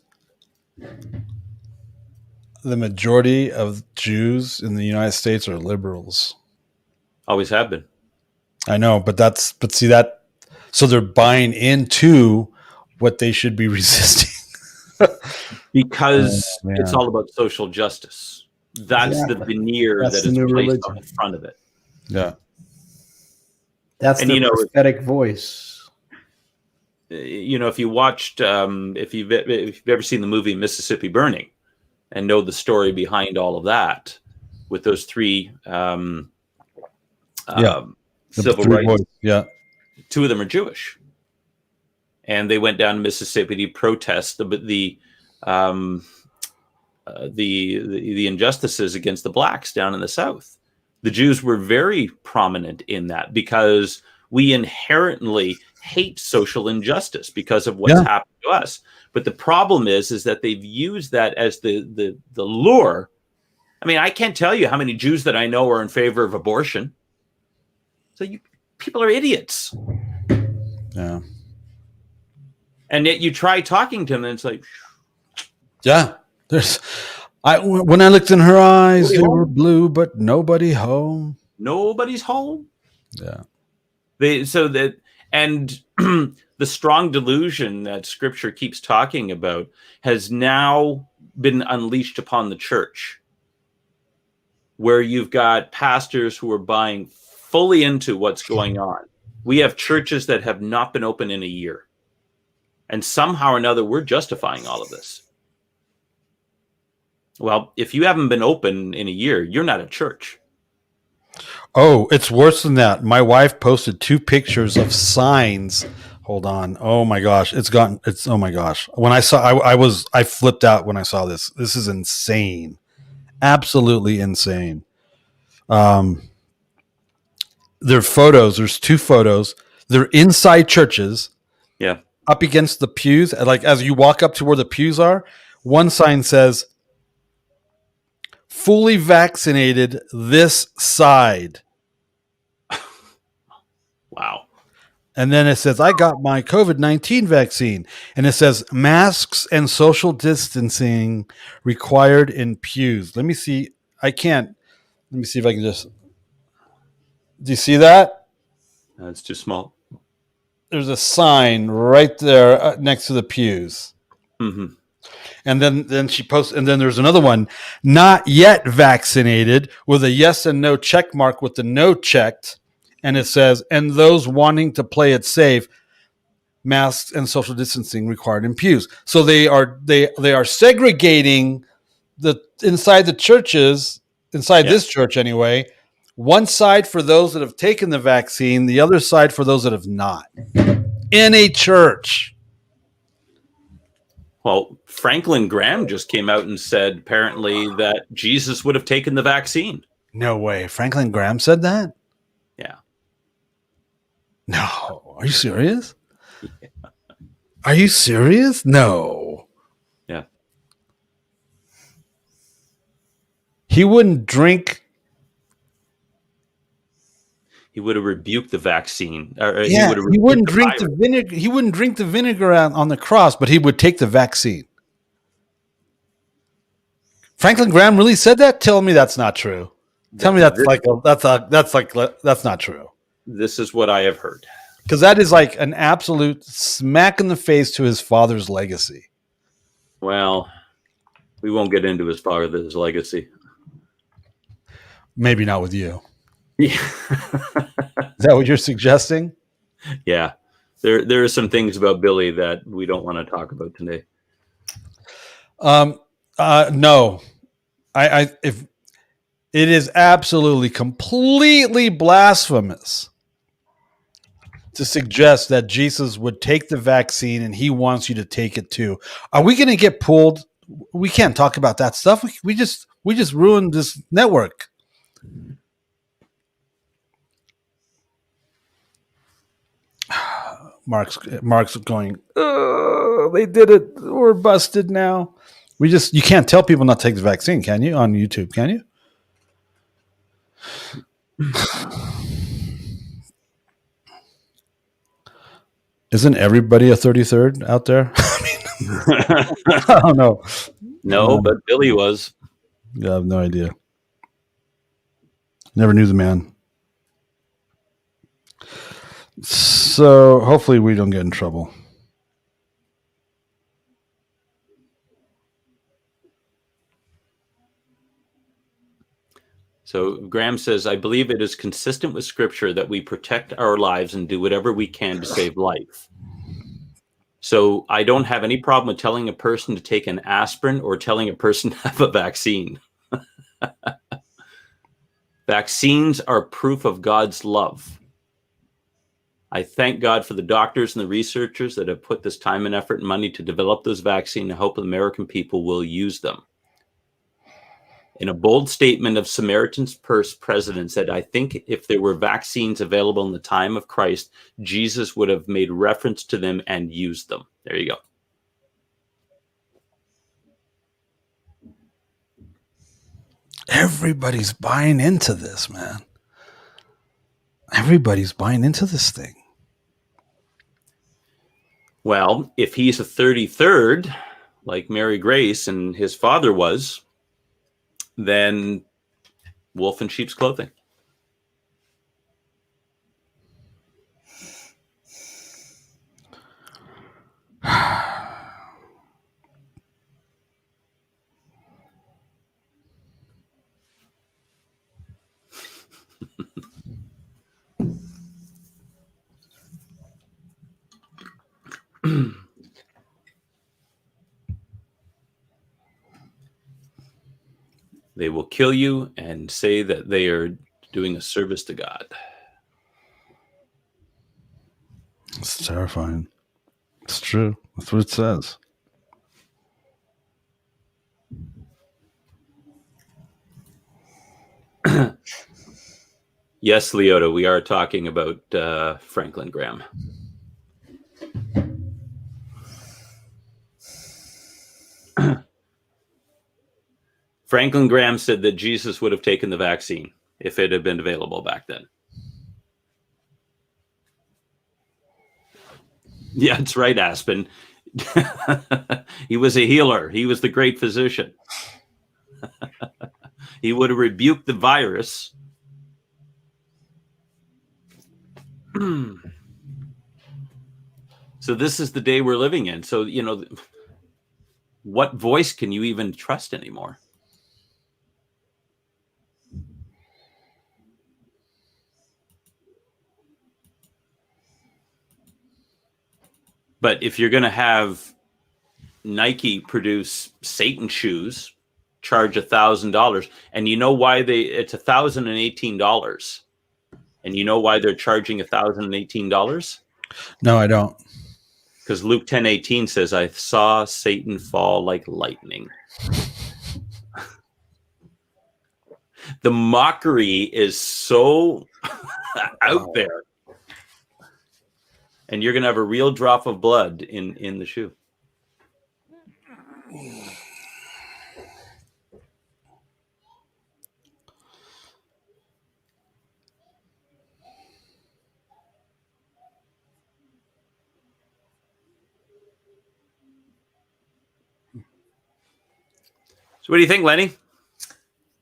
the majority of Jews in the United States are liberals. Always have been. I know, but see that, so they're buying into what they should be resisting. Because it's all about social justice. That's the veneer that is placed religion on the front of it. Yeah. That's the prophetic voice. You know, if you watched, if you've ever seen the movie Mississippi Burning and know the story behind all of that with those three civil rights. Boys. Yeah. Two of them are Jewish. And they went down to Mississippi to protest the injustices against the blacks down in the South. The Jews were very prominent in that because we inherently hate social injustice because of what's happened to us. But the problem is that they've used that as the lure I mean, I can't tell you how many Jews that I know are in favor of abortion. So people are idiots. Yeah. And yet you try talking to them, and it's like, Yeah. When I looked in her eyes, they were blue, but nobody home. Nobody's home. Yeah. And the strong delusion that Scripture keeps talking about has now been unleashed upon the church, where you've got pastors who are buying fully into what's going on. We have churches that have not been open in a year. And somehow or another, we're justifying all of this. Well, if you haven't been open in a year, you're not a church. Oh, it's worse than that. My wife posted 2 pictures of signs. Hold on. Oh my gosh. Oh my gosh. When I saw, I flipped out when I saw this. This is insane. Absolutely insane. Their photos, there's 2 photos. They're inside churches. Yeah. Up against the pews. Like as you walk up to where the pews are, one sign says, fully vaccinated this side. Wow. And then it says, I got my COVID-19 vaccine. And it says, masks and social distancing required in pews. Let me see. Let me see if I can just. Do you see that? That's too small. There's a sign right there next to the pews. Mm-hmm. And then she posts, and then there's another one, not yet vaccinated, with a yes and no check mark with the no checked. And it says, and those wanting to play it safe, masks and social distancing required in pews. So they are segregating inside the churches, this church anyway, one side for those that have taken the vaccine, the other side for those that have not. In a church. Well, Franklin Graham just came out and said apparently that Jesus would have taken the vaccine. No way. Franklin Graham said that? Yeah. No. Are you serious? Yeah. Are you serious? No. Yeah. He wouldn't drink. He would have rebuked the vaccine. He wouldn't drink the vinegar. He wouldn't drink the vinegar on the cross, but he would take the vaccine. Franklin Graham really said that? Tell me that's not true. Tell me that's not true. This is what I have heard. Because that is like an absolute smack in the face to his father's legacy. Well, we won't get into his father's legacy. Maybe not with you. Yeah. Is that what you're suggesting? Yeah. There are some things about Billy that we don't want to talk about today. No. If it is absolutely completely blasphemous to suggest that Jesus would take the vaccine and he wants you to take it too. Are we going to get pulled? We can't talk about that stuff. We just ruined this network. Mark's going, oh, they did it. We're busted now. You can't tell people not to take the vaccine, can you? On YouTube, can you? Isn't everybody a 33rd out there? I don't know. No, but Billy was. Yeah, I have no idea. Never knew the man. So hopefully we don't get in trouble. So Graham says, I believe it is consistent with Scripture that we protect our lives and do whatever we can to save life. So I don't have any problem with telling a person to take an aspirin or telling a person to have a vaccine. Vaccines are proof of God's love. I thank God for the doctors and the researchers that have put this time and effort and money to develop those vaccines. I hope the American people will use them. In a bold statement of Samaritan's Purse president said, I think if there were vaccines available in the time of Christ, Jesus would have made reference to them and used them. There you go. Everybody's buying into this, man. Everybody's buying into this thing. Well, if he's a 33rd, like Mary Grace and his father was, then wolf in sheep's clothing. They will kill you and say that they are doing a service to God. It's terrifying. It's true. That's what it says. Yes, Leota, we are talking about Franklin Graham. Franklin Graham said that Jesus would have taken the vaccine if it had been available back then. Yeah, that's right, Aspen. He was a healer. He was the great physician. He would have rebuked the virus. So this is the day we're living in. So, you know, what voice can you even trust anymore? But if you're going to have Nike produce Satan shoes, charge $1,000, and you know why it's $1,018, and you know why they're charging $1,018? No, I don't. Because Luke 10:18 says, "I saw Satan fall like lightning." The mockery is so out there. And you're going to have a real drop of blood in the shoe. So what do you think, Lenny?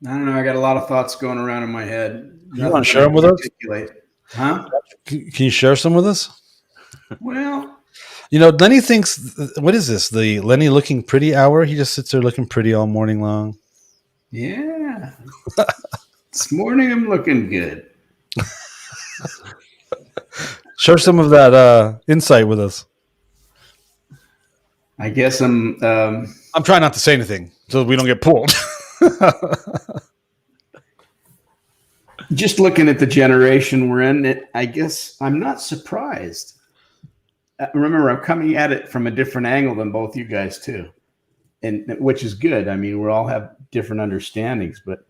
I don't know. I got a lot of thoughts going around in my head. You want to share them with us? Huh? Can you share some with us? Well, you know, Lenny thinks, what is this? The Lenny looking pretty hour? He just sits there looking pretty all morning long. Yeah. This morning I'm looking good. Share some of that insight with us. I guess I'm trying not to say anything so we don't get pulled. Just looking at the generation we're in, I guess I'm not surprised. Remember, I'm coming at it from a different angle than both you guys too, and which is good. I mean, we all have different understandings, but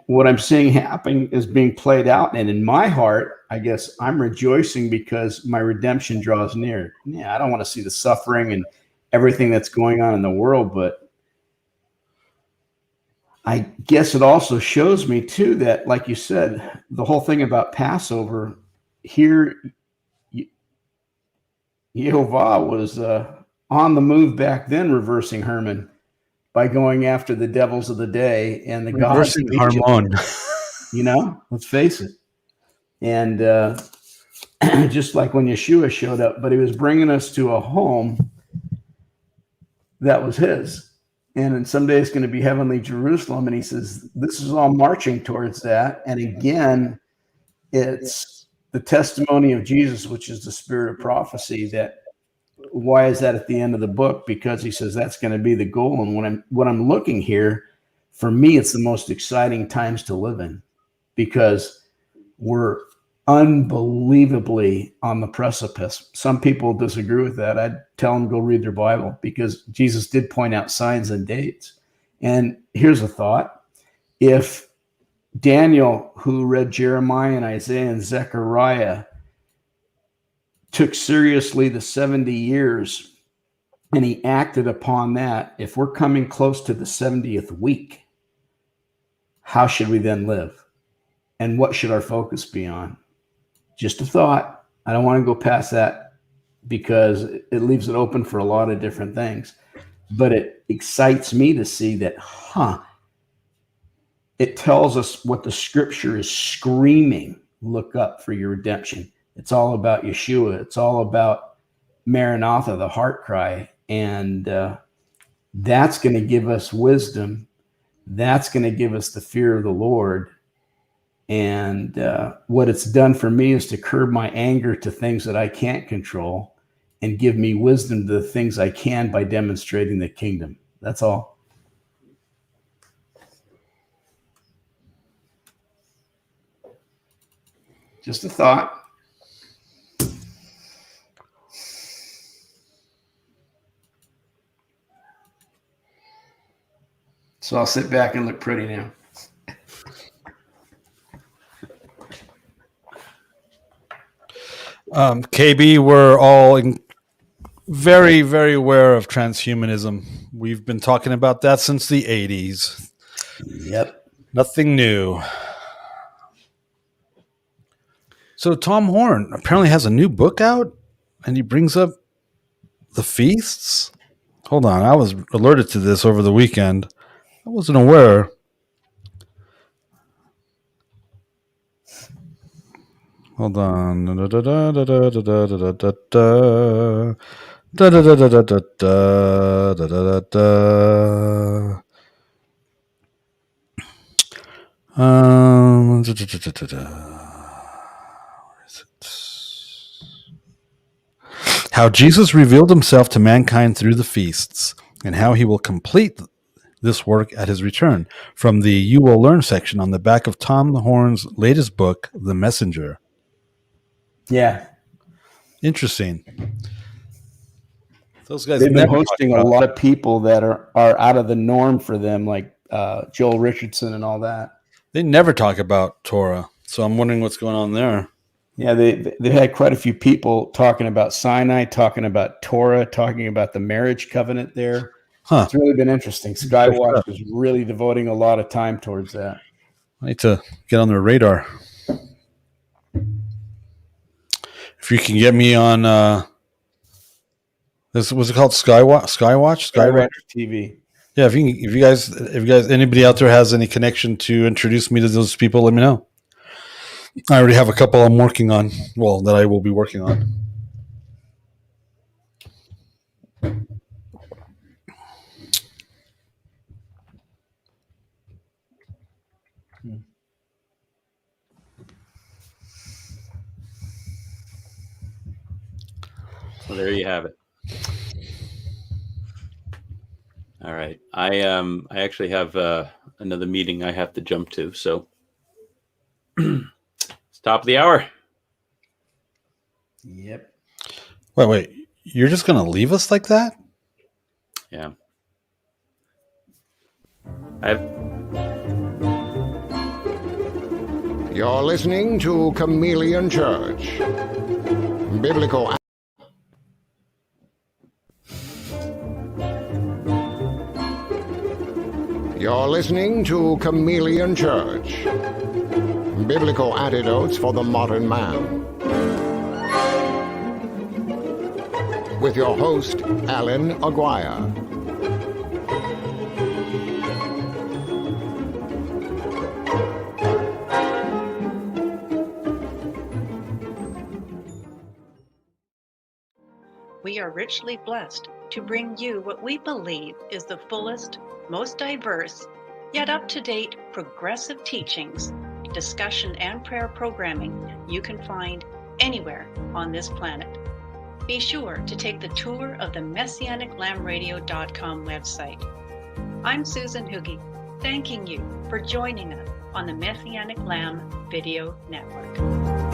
what I'm seeing happening is being played out, and in my heart, I guess I'm rejoicing because my redemption draws near. Yeah, I don't want to see the suffering and everything that's going on in the world, but I guess it also shows me too that, like you said, the whole thing about Passover here, Yehovah was on the move back then, reversing Herman by going after the devils of the day and the gods of Egypt. You know, let's face it. And just like when Yeshua showed up, but he was bringing us to a home that was his. And someday it's going to be heavenly Jerusalem. And he says, this is all marching towards that. And again, it's the testimony of Jesus, which is the spirit of prophecy. That why is that at the end of the book? Because he says that's going to be the goal. And when I'm looking here, for me, it's the most exciting times to live in, because we're unbelievably on the precipice. Some people disagree with that. I'd tell them go read their Bible, because Jesus did point out signs and dates. And here's a thought. If Daniel, who read Jeremiah and Isaiah and Zechariah, took seriously the 70 years and he acted upon that, if we're coming close to the 70th week, how should we then live? And what should our focus be on? Just a thought. I don't want to go past that because it leaves it open for a lot of different things. But it excites me to see that, it tells us what the scripture is screaming. Look up for your redemption. It's all about Yeshua. It's all about Maranatha, the heart cry. And that's going to give us wisdom. That's going to give us the fear of the Lord. And what it's done for me is to curb my anger to things that I can't control and give me wisdom to the things I can by demonstrating the kingdom. That's all. Just a thought. So I'll sit back and look pretty now. KB, we're all very, very aware of transhumanism. We've been talking about that since the 80s. Yep. Nothing new. So Tom Horn apparently has a new book out, and he brings up the feasts. Hold on, I was alerted to this over the weekend. I wasn't aware. Hold on. How Jesus revealed himself to mankind through the feasts, and how he will complete this work at his return, from the You Will Learn section on the back of Tom Horn's latest book, The Messenger. Yeah. Interesting. Those guys They've been hosting a lot of people that are out of the norm for them, like Joel Richardson and all that. They never talk about Torah, so I'm wondering what's going on there. Yeah, they've had quite a few people talking about Sinai, talking about Torah, talking about the marriage covenant there. Huh. It's really been interesting. Skywatch is really devoting a lot of time towards that. I need to get on their radar. If you can get me on this, was it called Skywatch TV. Yeah, if you guys, anybody out there has any connection to introduce me to those people, let me know. I already have a couple I'm working on. Well, that I will be working on. So there you have it. All right. I actually have another meeting I have to jump to, so it's top of the hour. Yep. Wait. You're just going to leave us like that? Yeah. You're listening to Chameleon Church. Biblical. You're listening to Chameleon Church. Biblical Antidotes for the Modern Man. With your host, Allan Aguirre. We are richly blessed to bring you what we believe is the fullest, most diverse, yet up-to-date progressive teachings, discussion, and prayer programming you can find anywhere on this planet. Be sure to take the tour of the MessianicLambRadio.com website. I'm Susan Hoogie, thanking you for joining us on the Messianic Lamb Video Network.